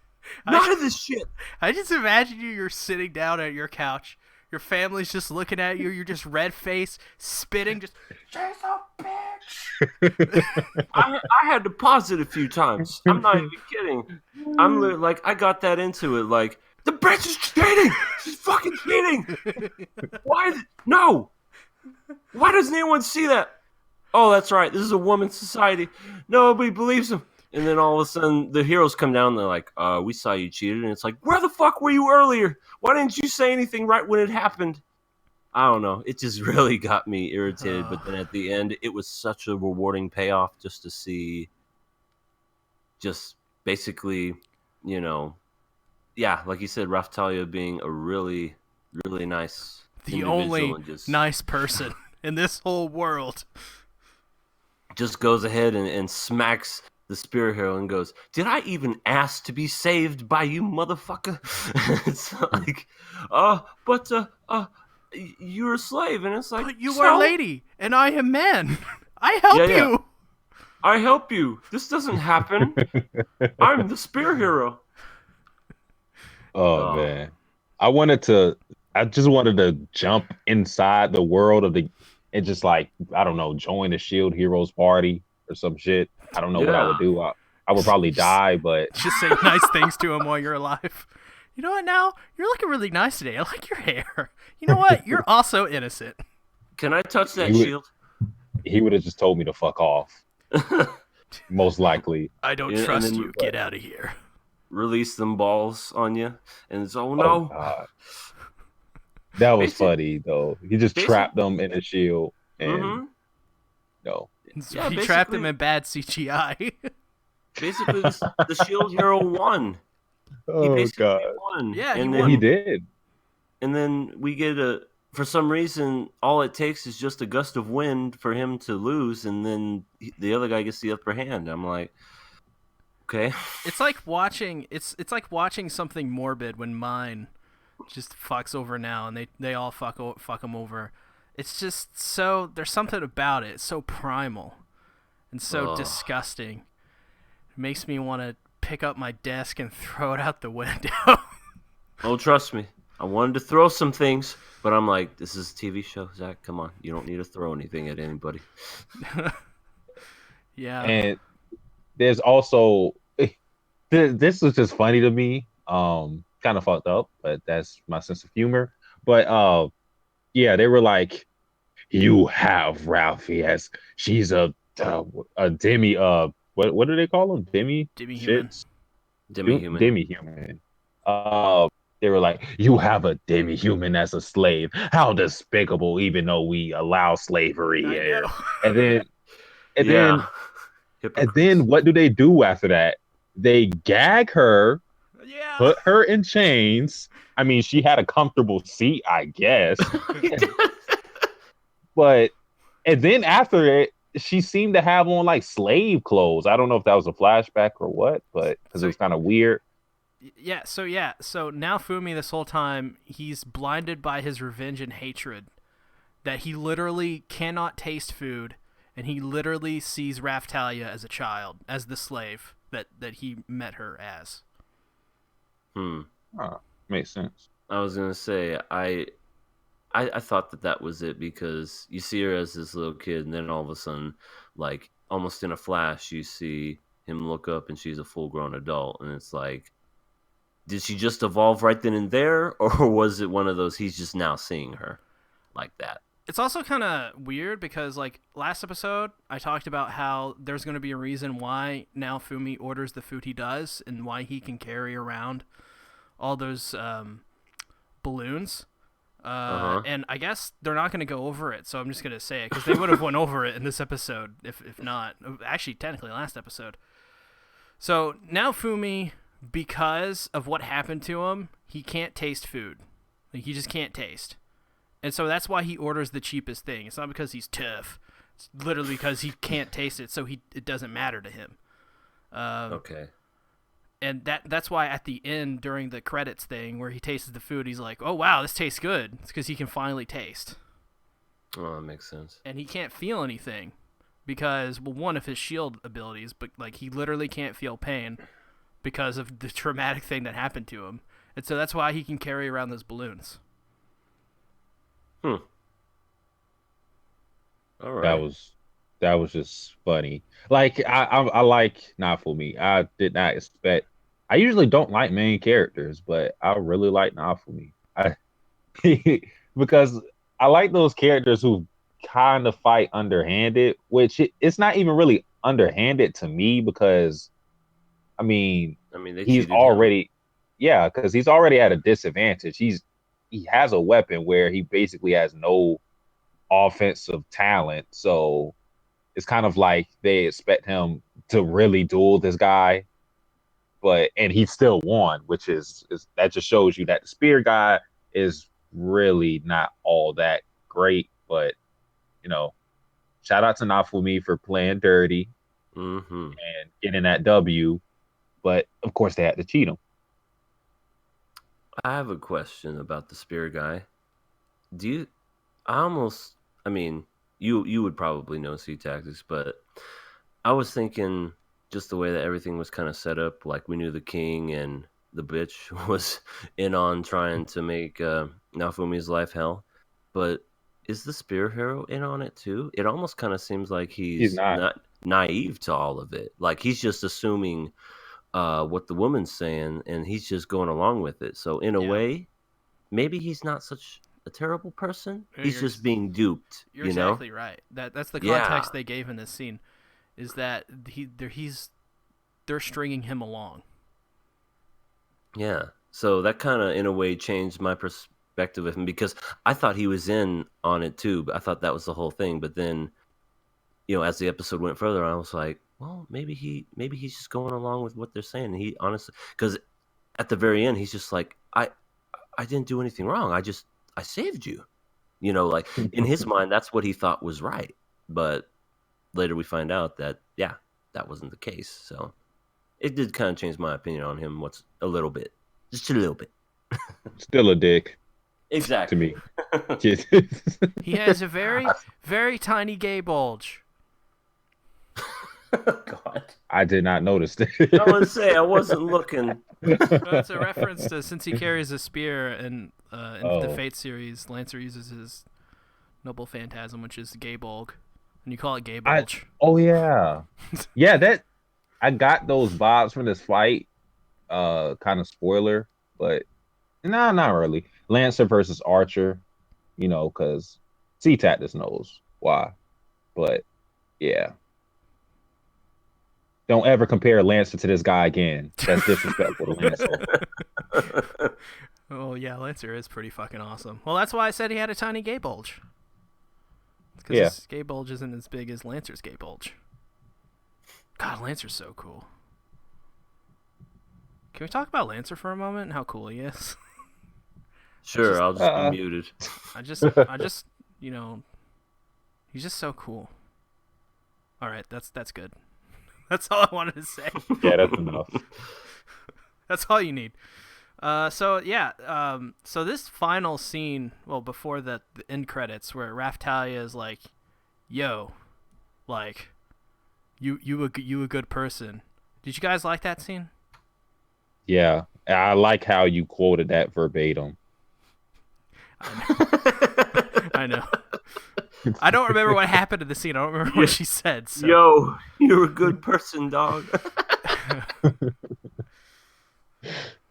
None of this shit. I just imagine you're sitting down at your couch. Your family's just looking at you. You're just red faced, spitting, just, she's a bitch. I had to pause it a few times. I'm not even kidding. I'm like, I got that into it. Like, the bitch is cheating. She's fucking cheating. Why? No. Why doesn't anyone see that? Oh, that's right. This is a woman's society. Nobody believes him. And then all of a sudden, the heroes come down. And they're like, "We saw you cheated." And it's like, where the fuck were you earlier? Why didn't you say anything right when it happened? I don't know. It just really got me irritated. But then at the end, it was such a rewarding payoff just to see, just basically, yeah, like you said, Raftalia being a really, really nice The individual only and just nice person in this whole world. just goes ahead and smacks the spear hero and goes, "Did I even ask to be saved by you, motherfucker?" It's like, you're a slave, and it's like, But you so? are a lady, and I am man. I help Yeah, yeah. you. I help you. This doesn't happen. I'm the spear hero. Oh man. I just wanted to jump inside the world of the and just like, I don't know, join the Shield Heroes party or some shit. I don't know what I would Yeah. do. I would probably die, but Just say nice things to him while you're alive. You know what, now? You're looking really nice today. I like your hair. You know what? You're also innocent. Can I touch that He would- shield? he would have just told me to fuck off, most likely. I don't Yeah, and trust then- you. Get out of here. Release them balls on you, and it's, oh Oh, no. God. That was Basic- funny though. He just basic- trapped them in a shield and Mhm. no. So Yeah, he trapped basically- him in bad CGI. Basically, the shield hero won. He Oh basically God. won. Yeah, he and won. then, He did. And then we get for some reason, all it takes is just a gust of wind for him to lose, and then the other guy gets the upper hand. I'm like, okay. It's like watching like watching something morbid when mine just fucks over now, and they all fuck him over. It's just so, there's something about it. It's so primal and so Ugh. disgusting. It makes me want to pick up my desk and throw it out the window. Oh, trust me. I wanted to throw some things, but I'm like, this is a TV show, Zach. Come on. You don't need to throw anything at anybody. Yeah. And there's also this was just funny to me. Kind of fucked up, but that's my sense of humor. But yeah, they were like, "You have Ralphie as she's a demi what do they call them? Demi-human. Shits? Demi-human. Demi-human. They were like, "You have a demi-human as a slave. How despicable! Even though we allow slavery I here." know. And then and Yeah. then what do they do after that? They gag her, Yeah. put her in chains. I mean, she had a comfortable seat, I guess. But and then after it, she seemed to have on like slave clothes. I don't know if that was a flashback or what, but because it was kind of weird. Yeah, so now Fumi, this whole time, he's blinded by his revenge and hatred, that he literally cannot taste food, and he literally sees Raftalia as a child, as the slave that he met her as. Makes sense. I was gonna say I thought that was it because you see her as this little kid, and then all of a sudden, like almost in a flash, you see him look up, and she's a full-grown adult, and it's like, did she just evolve right then and there, or was it one of those he's just now seeing her like that? It's also kind of weird because, like, last episode, I talked about how there's going to be a reason why now Fumi orders the food he does and why he can carry around all those balloons. And I guess they're not going to go over it, so I'm just going to say it because they would have went over it in this episode, if not. Actually, technically, last episode. So now Fumi, because of what happened to him, he can't taste food. Like, he just can't taste. And so that's why he orders the cheapest thing. It's not because he's tough. It's literally because he can't taste it, so it doesn't matter to him. Okay. And that's why at the end, during the credits thing, where he tastes the food, he's like, oh, wow, this tastes good. It's because he can finally taste. Oh, that makes sense. And he can't feel anything because, well, one of his shield abilities, but, like, he literally can't feel pain because of the traumatic thing that happened to him. And so that's why he can carry around those balloons. All right. That was just funny. Like I like, not for me. I did not expect. I usually don't like main characters, but I really like Nafumi. Because I like those characters who kind of fight underhanded, which it's not even really underhanded to me because, I mean they he's cheated already, because he's already at a disadvantage. He has a weapon where he basically has no offensive talent, so it's kind of like they expect him to really duel this guy, and he still won, which is that just shows you that the spear guy is really not all that great. But shout out to Nafumi for playing dirty and getting that W. But of course, they had to cheat him. I have a question about the spear guy. You would probably know Sea Tactics, but I was thinking just the way that everything was kind of set up, like we knew the king and the bitch was in on trying to make Naofumi's life hell. But is the spear hero in on it too? It almost kind of seems like he's not naive to all of it. Like he's just assuming what the woman's saying, and he's just going along with it. So in a way, maybe he's not such a terrible person. He's just being duped. You're exactly right. That's the context they gave in this scene, is that they're stringing him along. Yeah. So that kind of, in a way, changed my perspective of him because I thought he was in on it too. But I thought that was the whole thing. But then, as the episode went further, I was like, well, maybe he's just going along with what they're saying. And he honestly, because at the very end, he's just like, I didn't do anything wrong. I saved you. Like in his mind, that's what he thought was right. But later we find out that, that wasn't the case. So it did kind of change my opinion on him. Just a little bit. Still a dick. Exactly. To me. He has a very, very tiny gay bulge. God. I did not notice that. I would say I wasn't looking. It's a reference to, since he carries a spear in the Fate series, Lancer uses his Noble Phantasm, which is gay bulge, and you call it gay bulge. That I got those vibes from this fight. Kind of spoiler, but nah, not really. Lancer versus Archer, because Sea Tactics knows why. But yeah. Don't ever compare Lancer to this guy again. That's disrespectful to Lancer. Oh, yeah, Lancer is pretty fucking awesome. Well, that's why I said he had a tiny gay bulge. Because his gay bulge isn't as big as Lancer's gay bulge. God, Lancer's so cool. Can we talk about Lancer for a moment and how cool he is? Sure, I'll just be muted. I just, he's just so cool. All right, that's good. That's all I wanted to say. Yeah, that's enough. That's all you need. So this final scene, well, before the end credits, where Raphtalia is like, "Yo, like, you a good person." Did you guys like that scene? Yeah, I like how you quoted that verbatim. I know. I don't remember what happened in the scene. I don't remember what she said. So. Yo, you're a good person, dog.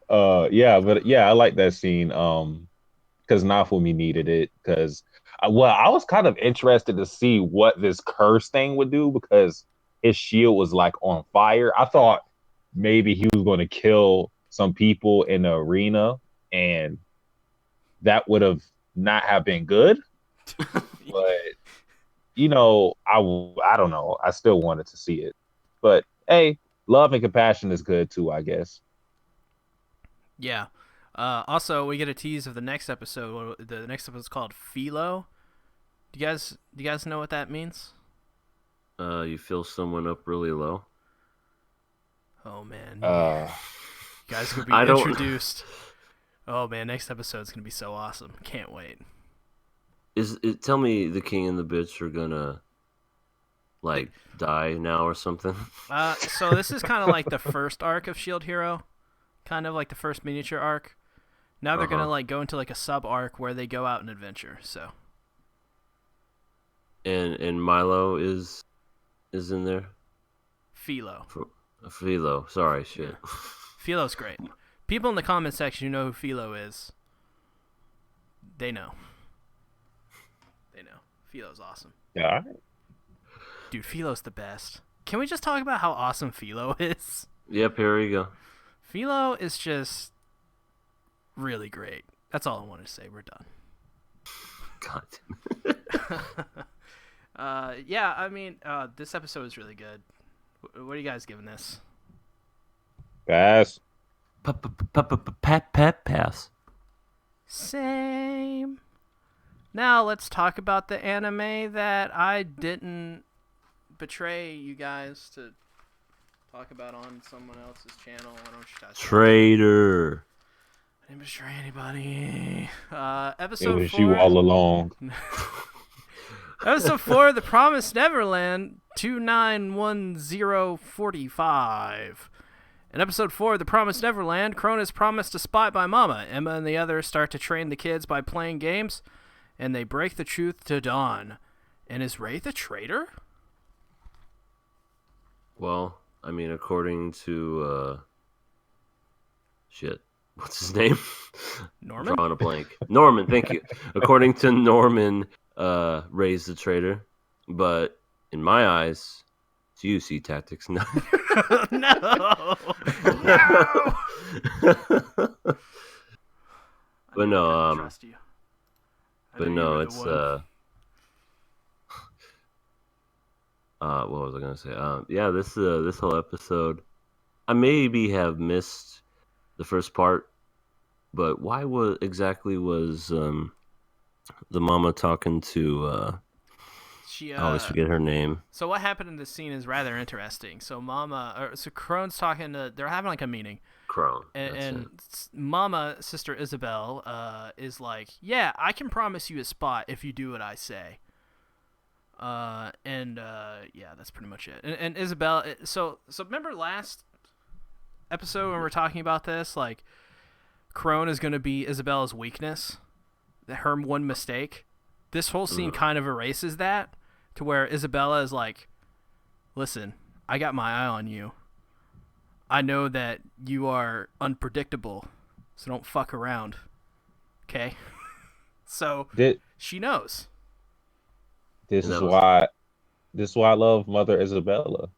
Yeah, but yeah, I like that scene. Because Nafumi needed it. Because well, I was kind of interested to see what this curse thing would do because his shield was like on fire. I thought maybe he was going to kill some people in the arena, and that would have not have been good. But I don't know. I still wanted to see it. But hey, love and compassion is good too, I guess. Yeah. Also, we get a tease of the next episode. The next episode is called Philo. Do you guys know what that means? You feel someone up really low. Oh man, you Uh, guys are gonna I be don't. introduced. Oh man, next episode's gonna be so awesome. Can't wait. Is it? Tell me the king and the bitch are gonna like die now or something. So this is kind of like the first arc of Shield Hero, kind of like the first miniature arc. Now they're gonna Uh-huh. like go into like a sub arc where they go out and adventure. So And Milo is in there. Philo, For, Philo. Sorry, yeah, shit. Philo's great. People in the comment section who know who Philo is, they know. They know. Philo's awesome. yeah, Dude, Philo's the best. Can we just talk about how awesome Philo is? Yep, here we go. Philo is just really great. That's all I wanted to say. We're done. God. Yeah, I mean, this episode is really good. What are you guys giving this? pass. Pass. Same. Now let's talk about the anime that I didn't betray you guys to talk about on someone else's channel. Why don't you guys? Traitor. I didn't betray anybody. It Episode was 4. you all along. Episode 4, The Promised Neverland, 291045. In episode 4, The Promised Neverland, Crone is promised a spot by Mama. Emma and the others start to train the kids by playing games, and they break the truth to Dawn. And is Wraith a traitor? Well, I mean, according to shit, what's his name? Norman? Drawing a blank. Norman, thank you. According to Norman, Ray's the traitor, but in my eyes, it's you, Sea Tactics. No. No! But no, I trust you. I but know no, you were the it's one. what was I gonna say? Yeah, this whole episode, I maybe have missed the first part, but why was the mama talking to She, I always forget her name. So what happened in this scene is rather interesting. So Crone's talking to, they're having like a meeting, Crone. and Mama, Sister Isabel, is like, yeah, I can promise you a spot if you do what I say. Yeah, that's pretty much it. And Isabel, so remember last episode when we were talking about this, like, Crone is going to be Isabella's weakness, her one mistake. This whole scene kind of erases that, to where Isabella is like, listen, I got my eye on you. I know that you are unpredictable, so don't fuck around. Okay? So she knows. This And is that was- why I love Mother Isabella.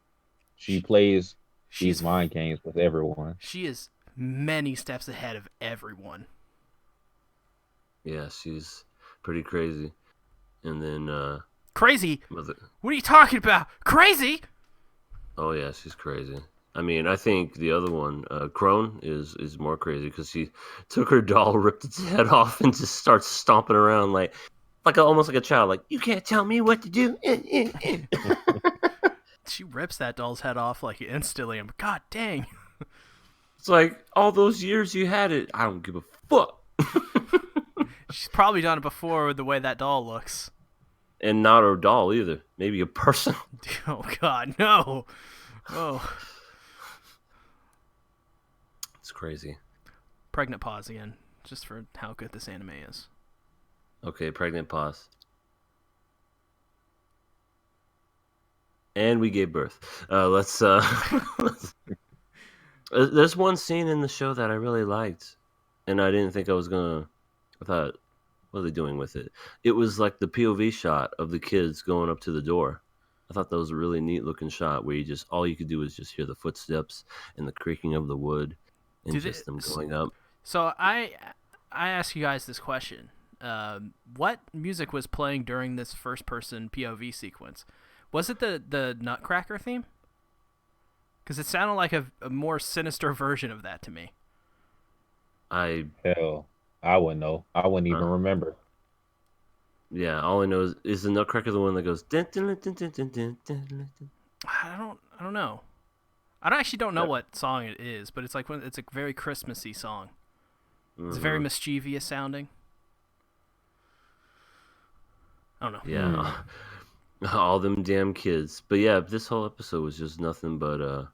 She plays She's these mind games with everyone. She is many steps ahead of everyone. Yeah, she's pretty crazy. And then Crazy? mother. What are you talking about? Crazy? Oh yeah, she's crazy. I mean, I think the other one, Crone, is more crazy because she took her doll, ripped its head off, and just starts stomping around like almost like a child. Like, you can't tell me what to do. She rips that doll's head off like instantly. I'm god dang. It's like, all those years you had it, I don't give a fuck. She's probably done it before with the way that doll looks. And not a doll either. Maybe a person. Oh god, no. Oh. It's crazy. Pregnant pause again, just for how good this anime is. Okay, pregnant pause. And we gave birth. Let's There's one scene in the show that I really liked, and I didn't think I was gonna. I thought, what are they doing with it? It was like the POV shot of the kids going up to the door. I thought that was a really neat looking shot where you just all you could do is just hear the footsteps and the creaking of the wood, and Do just them going up. So I ask you guys this question: what music was playing during this first-person POV sequence? Was it the Nutcracker theme? Because it sounded like a more sinister version of that to me. Hell, I wouldn't know. I wouldn't even remember. Yeah, all I know is the Nutcracker the one that goes. Dun, dun, dun, dun, dun, dun, dun, dun. I don't know. Actually don't know what song it is, but it's like it's a very Christmassy song. It's very mischievous sounding. I don't know. Yeah, all them damn kids. But yeah, this whole episode was just nothing but I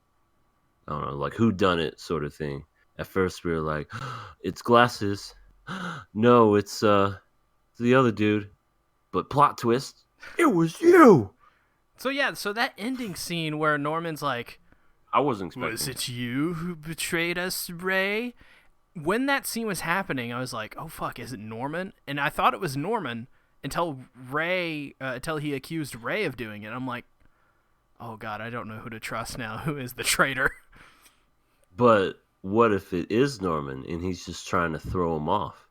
don't know, like who done it sort of thing. At first we were like, it's Glasses. No, it's the other dude. But plot twist, it was you. So yeah, so that ending scene where Norman's like, I wasn't expecting. "Was it you who betrayed us, Ray?" When that scene was happening, I was like, "Oh fuck, is it Norman?" And I thought it was Norman until until he accused Ray of doing it. I'm like, "Oh god, I don't know who to trust now. Who is the traitor?" But what if it is Norman and he's just trying to throw him off?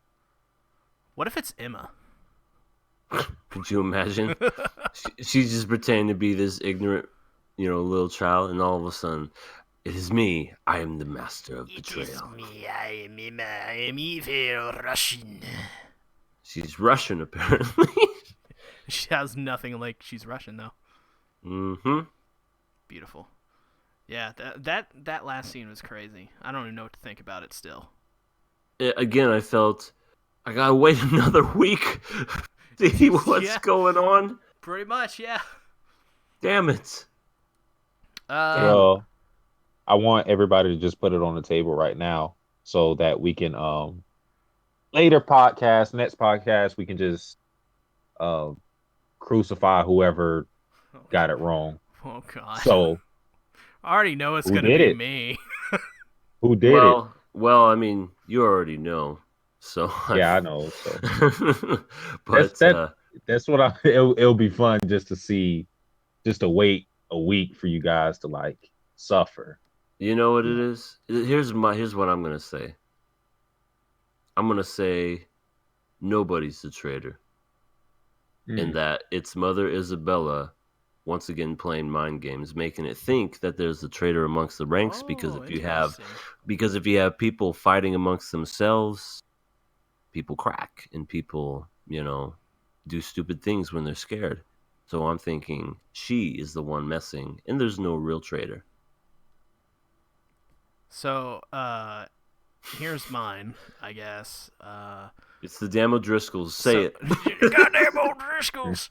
What if it's Emma? Could you imagine? She's just pretending to be this ignorant, little child, and all of a sudden, it is me. I am the master of betrayal. It is me. I am Emma. I am evil Russian. She's Russian, apparently. She has nothing like she's Russian though. Mm-hmm. Beautiful. Yeah, that last scene was crazy. I don't even know what to think about it still. Again, I felt I gotta wait another week to see what's going on. Pretty much, yeah. Damn it. Well, I want everybody to just put it on the table right now so that we can next podcast, we can just crucify whoever got it wrong. Oh god. So I already know it's who gonna did be it? me. Who did it? Well, I mean, you already know. So Yeah, I know. So but that's what it'll be fun just to wait a week for you guys to like suffer. you know what it is? Here's what I'm gonna say. I'm gonna say nobody's the traitor. And that it's Mother Isabella once again playing mind games, making it think that there's a traitor amongst the ranks, because if you have people fighting amongst themselves, people crack and people, do stupid things when they're scared. So I'm thinking she is the one messing, and there's no real traitor. So, here's mine, I guess. It's the damn O'Driscolls. Say it. Goddamn O'Driscolls.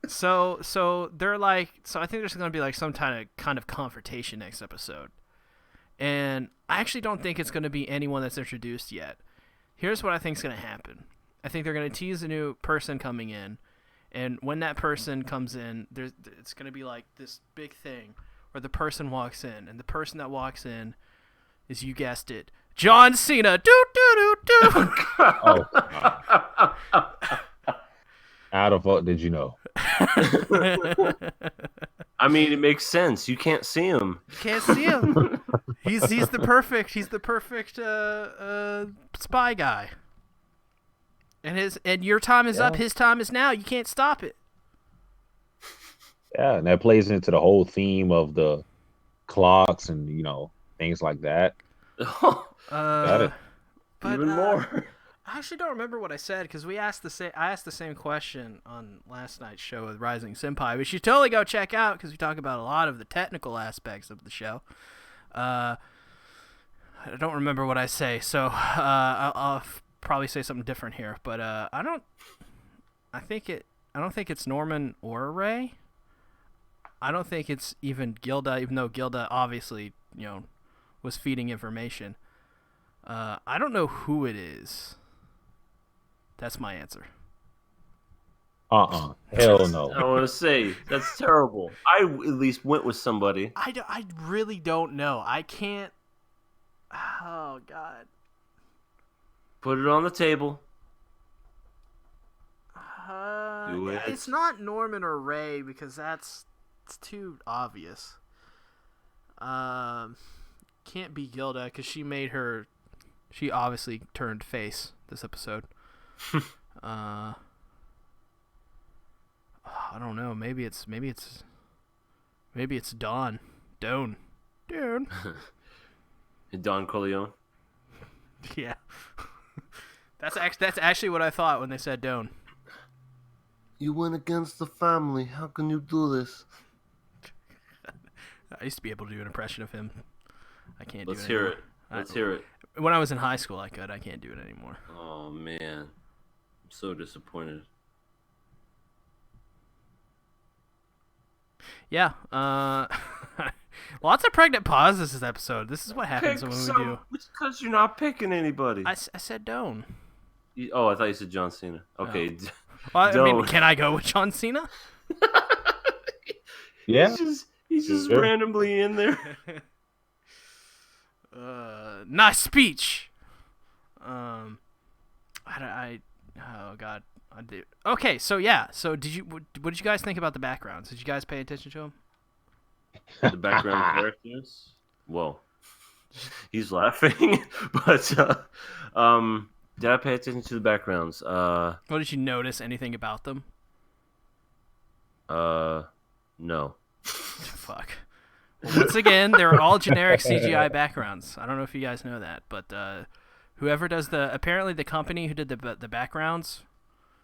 So they're like, I think there's gonna be like some kind of confrontation next episode, and I actually don't think it's gonna be anyone that's introduced yet. Here's what I think is gonna happen. I think they're gonna tease a new person coming in, and when that person comes in, it's gonna be like this big thing where the person walks in, and the person that walks in is, you guessed it, John Cena. Do do do do. Oh. How the fuck did you know? I mean, it makes sense. You can't see him. You can't see him. He's the perfect spy guy. And your time is up. His time is now. You can't stop it. Yeah, and that plays into the whole theme of the clocks and things like that. Got it. But, even more. I actually don't remember what I said because I asked the same question on last night's show with Rising Senpai, which you totally go check out because we talk about a lot of the technical aspects of the show. I don't remember what I say, so I'll probably say something different here. But I don't think it's Norman or Ray. I don't think it's even Gilda, even though Gilda obviously was feeding information. I don't know who it is. That's my answer. Hell no. I want to say that's terrible. I at least went with somebody. I really don't know. I can't. Oh God. Put it on the table. Do it. It's not Norman or Ray because it's too obvious. Can't be Gilda because she obviously turned face this episode. I don't know. Maybe it's Dawn. Doan. Don Corleone. Yeah. That's actually what I thought when they said Doan. You went against the family. How can you do this? I used to be able to do an impression of him. I can't do it Let's hear anymore. it. Let's hear it. When I was in high school, I could. I can't do it anymore. Oh, man. I'm so disappointed. Yeah. Lots of pregnant pauses this episode. This is what happens when we do. It's because you're not picking anybody. I said Doan. Oh, I thought you said John Cena. Okay. Oh. Well, I mean, can I go with John Cena? Yeah. He's just randomly in there. Nice speech. Oh God. I did. Okay, so yeah. So what did you guys think about the backgrounds? Did you guys pay attention to them? The background characters? Well, he's laughing. But did I pay attention to the backgrounds? Well, did you notice anything about them? No. Fuck. Well, once again, they're all generic CGI backgrounds. I don't know if you guys know that, but whoever does apparently the company who did the backgrounds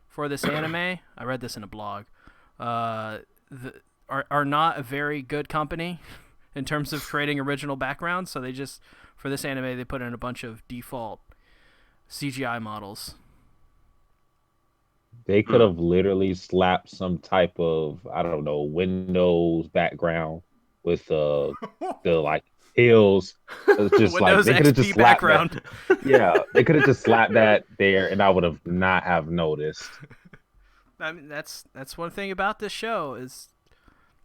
for this anime, I read this in a blog, are not a very good company in terms of creating original backgrounds. So they just, for this anime, they put in a bunch of default CGI models. They could have literally slapped some type of, I don't know, Windows background with the like hills. It's just Windows they could have just XP slapped background. that. Yeah, they could have just slapped that there, and I would have not have noticed. I mean, that's one thing about this show is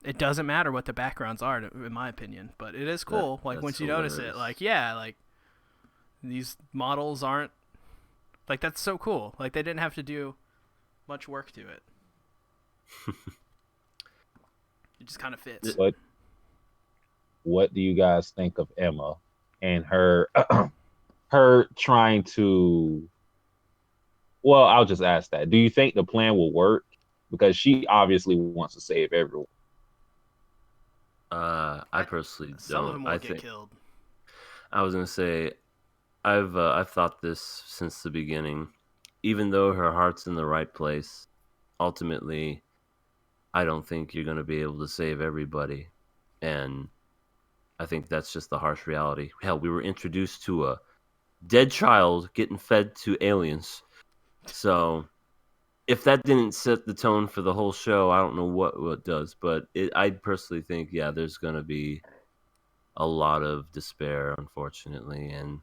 it doesn't matter what the backgrounds are, in my opinion. But it is cool. Like once you notice it, like like these models aren't like that's so cool. Like they didn't have to do much work to it. It just kind of fits. What do you guys think of Emma and her her trying to? Well, I'll just ask that. Do you think the plan will work? Because she obviously wants to save everyone. I personally Some of don't. them will get killed. I was gonna say, I've thought this since the beginning. Even though her heart's in the right place, ultimately, I don't think you're gonna be able to save everybody, and I think that's just the harsh reality. Hell, we were introduced to a dead child getting fed to aliens. So, if that didn't set the tone for the whole show, I don't know what does. But I personally think, yeah, there's going to be a lot of despair, unfortunately. And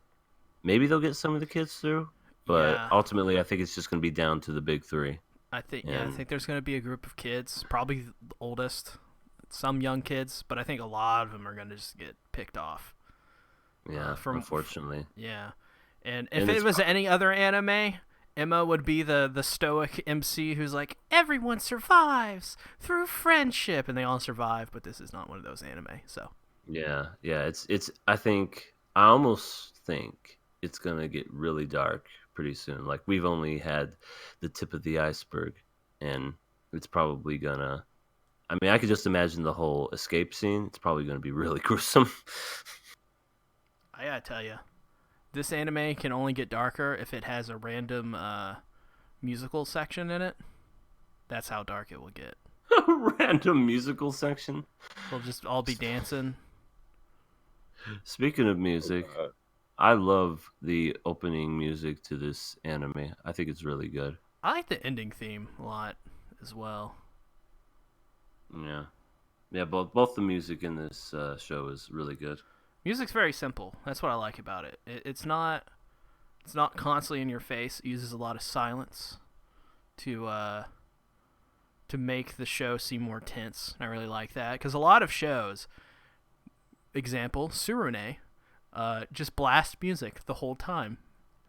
maybe they'll get some of the kids through. But ultimately, I think it's just going to be down to the big three. I think there's going to be a group of kids, probably the oldest, some young kids, but I think a lot of them are going to just get picked off. Yeah, unfortunately. Yeah. And if it was any other anime, Emma would be the stoic MC who's like, everyone survives through friendship, and they all survive, but this is not one of those anime, so. Yeah, it's I almost think it's going to get really dark pretty soon. Like, we've only had the tip of the iceberg, and it's probably going to, I mean, I could just imagine the whole escape scene. It's probably going to be really gruesome. I gotta tell you, this anime can only get darker if it has a random musical section in it. That's how dark it will get. A random musical section? We'll just all be dancing. Speaking of music, I love the opening music to this anime. I think it's really good. I like the ending theme a lot as well. Yeah, both the music in this show is really good. Music's very simple. That's what I like about it. It's not constantly in your face. It uses a lot of silence to to make the show seem more tense. I really like that because a lot of shows, example, Surune, just blast music the whole time,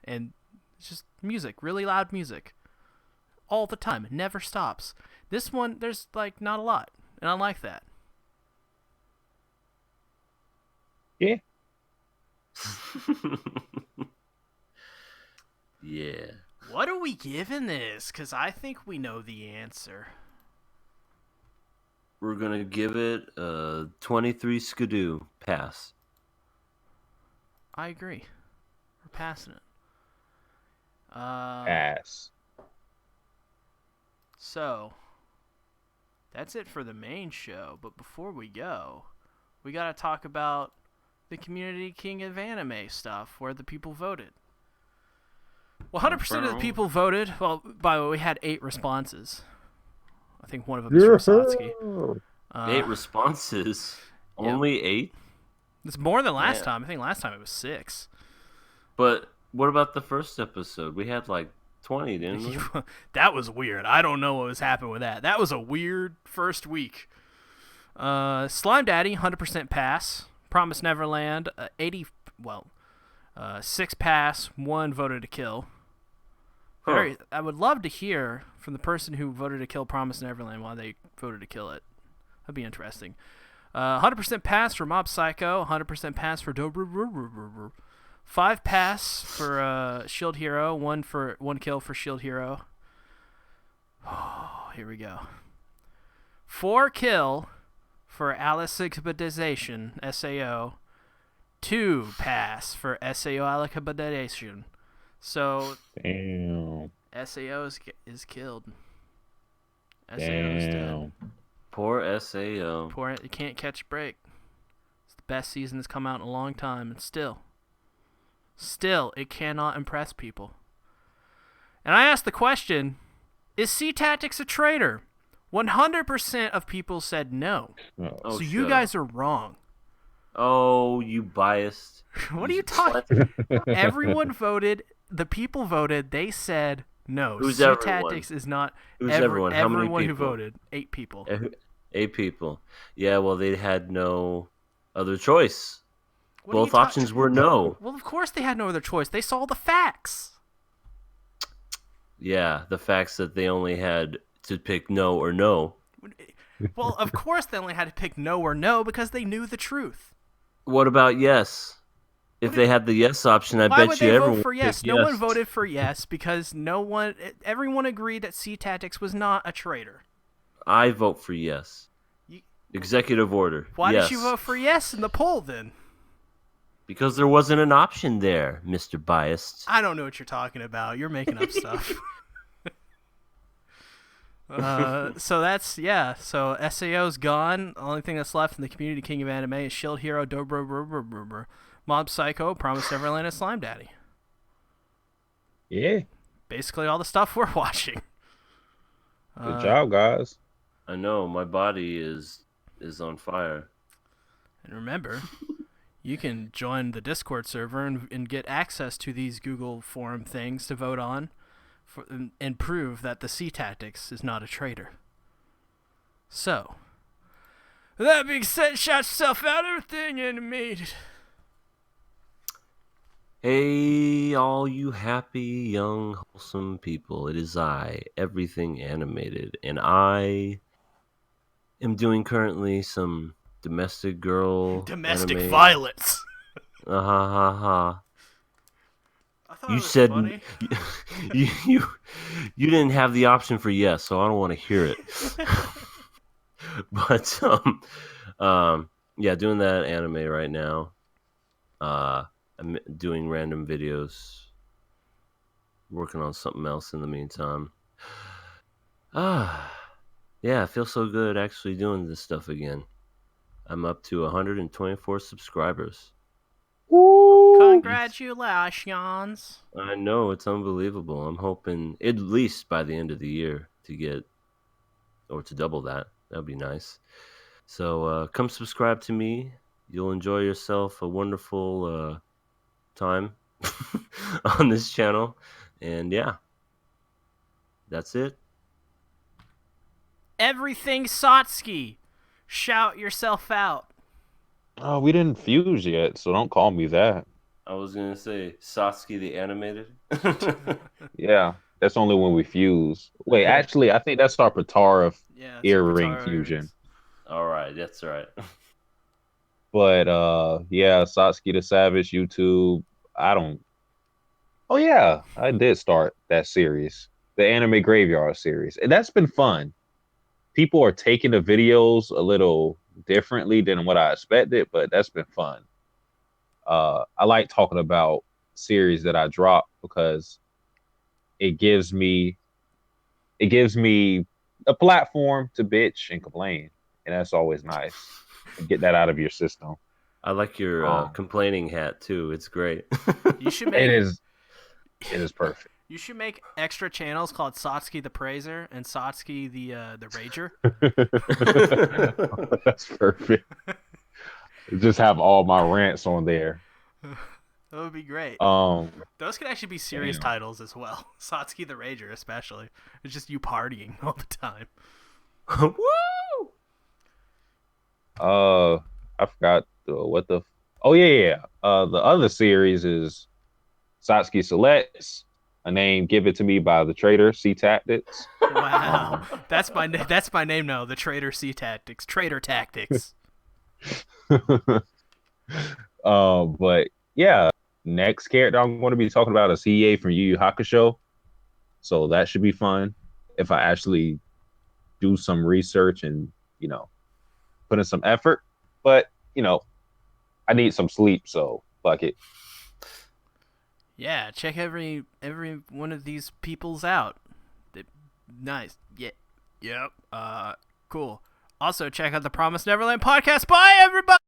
and it's just music, really loud music, all the time. It never stops. This one, there's like not a lot, and I like that. Yeah. Yeah. What are we giving this? Because I think we know the answer. We're going to give it a 23 skidoo pass. I agree. We're passing it. Ass. So, that's it for the main show. But before we go, we got to talk about the Community King of Anime stuff, where the people voted. Well, 100% of the people voted. Well, by the way, we had 8 responses. I think one of them is from Satsuki. 8 responses? yeah. Only 8? It's more than last time. I think last time it was 6. But what about the first episode? We had like 20, didn't we? That was weird. I don't know what was happening with that. That was a weird first week. Slime Daddy, 100% pass. Promise Neverland, 6 pass, 1 voted to kill. Huh. I would love to hear from the person who voted to kill Promise Neverland why they voted to kill it. That'd be interesting. 100% pass for Mob Psycho, 100% pass for 5 pass for Shield Hero, 1 kill for Shield Hero. Oh, here we go. 4 kill for Alicization, SAO. 2 pass for SAO Alicization. So, Damn. SAO is killed. SAO Damn. is dead. Poor SAO. Poor, it can't catch a break. It's the best season that's come out in a long time, and still, it cannot impress people. And I asked the question, is C-Tactics a traitor? 100% of people said no. Oh, So you guys are wrong. Oh, you biased. What are you talking? Everyone voted. The people voted. They said no. Who's C-Tactics is not. Who's everyone? How many everyone who people? voted. 8 people. 8 people. Yeah, well, they had no other choice. What are you Both options were no. Well, of course they had no other choice. They saw the facts. Yeah, the facts that they only had to pick no or no. Well, of course they only had to pick no or no because they knew the truth. What about yes? If they had the yes option, I Why bet would you they everyone vote for would yes? pick No yes. one voted for yes because everyone agreed that C-Tactics was not a traitor. I vote for yes. Executive order. Why yes. did you vote for yes in the poll then? Because there wasn't an option there, Mr. Biased. I don't know what you're talking about. You're making up stuff. So that's, yeah. So SAO's gone. The only thing that's left in the Community King of Anime is Shield Hero, Dobro, Mob Psycho, Promise Neverland, and Slime Daddy. Yeah. Basically all the stuff we're watching. Good job, guys. I know, my body is on fire. And remember, you can join the Discord server and get access to these Google Forum things to vote on and prove that the C-Tactics is not a traitor. So, with that being said, shout yourself out, everything animated. Hey, all you happy, young, wholesome people. It is I, Everything Animated, and I am doing currently some domestic girl Domestic anime. violence. Ha ha ha. I thought You it was said funny. you didn't have the option for yes, so I don't want to hear it. But yeah, doing that anime right now. I'm doing random videos, working on something else in the meantime. Yeah, it feels so good actually doing this stuff again. I'm up to 124 subscribers. Congratulations. I know, it's unbelievable. I'm hoping at least by the end of the year to get, or to double that. That'd be nice. So come subscribe to me. You'll enjoy yourself a wonderful time on this channel. And yeah, that's it. everything Satsuki. Shout yourself out. Oh, we didn't fuse yet, so don't call me that. I was gonna say Satsuki the animated. Yeah, that's only when we fuse. Wait, actually, I think that's our Patara Yeah, it's earring Patara fusion. earrings. All right, that's right. But yeah, Satsuki the Savage YouTube. I don't. Oh yeah, I did start that series, the Anime Graveyard series, and that's been fun. People are taking the videos a little differently than what I expected, but that's been fun. I like talking about series that I drop because it gives me a platform to bitch and complain, and that's always nice to get that out of your system. I like your Um, complaining hat too. It's great. You should it make is perfect. You should make extra channels called Satsuki the Praiser and Satsuki the Rager. That's perfect. Just have all my rants on there. That would be great. Those could actually be serious Damn. titles as well. Satsuki the Rager, especially. It's just you partying all the time. Woo! I forgot what the. Oh yeah. The other series is Satsuki Selects, a name given to me by the trader C Tactics. Wow, that's my name now. The Trader C Tactics, Trader Tactics. But yeah, next character I'm going to be talking about is Hiei from Yu Yu Hakusho. So that should be fun if I actually do some research and put in some effort. But I need some sleep, so fuck it. Yeah, check every one of these peoples out. Nice. Yeah. Yep. Cool. Also, check out the Promised Neverland podcast. Bye, everybody.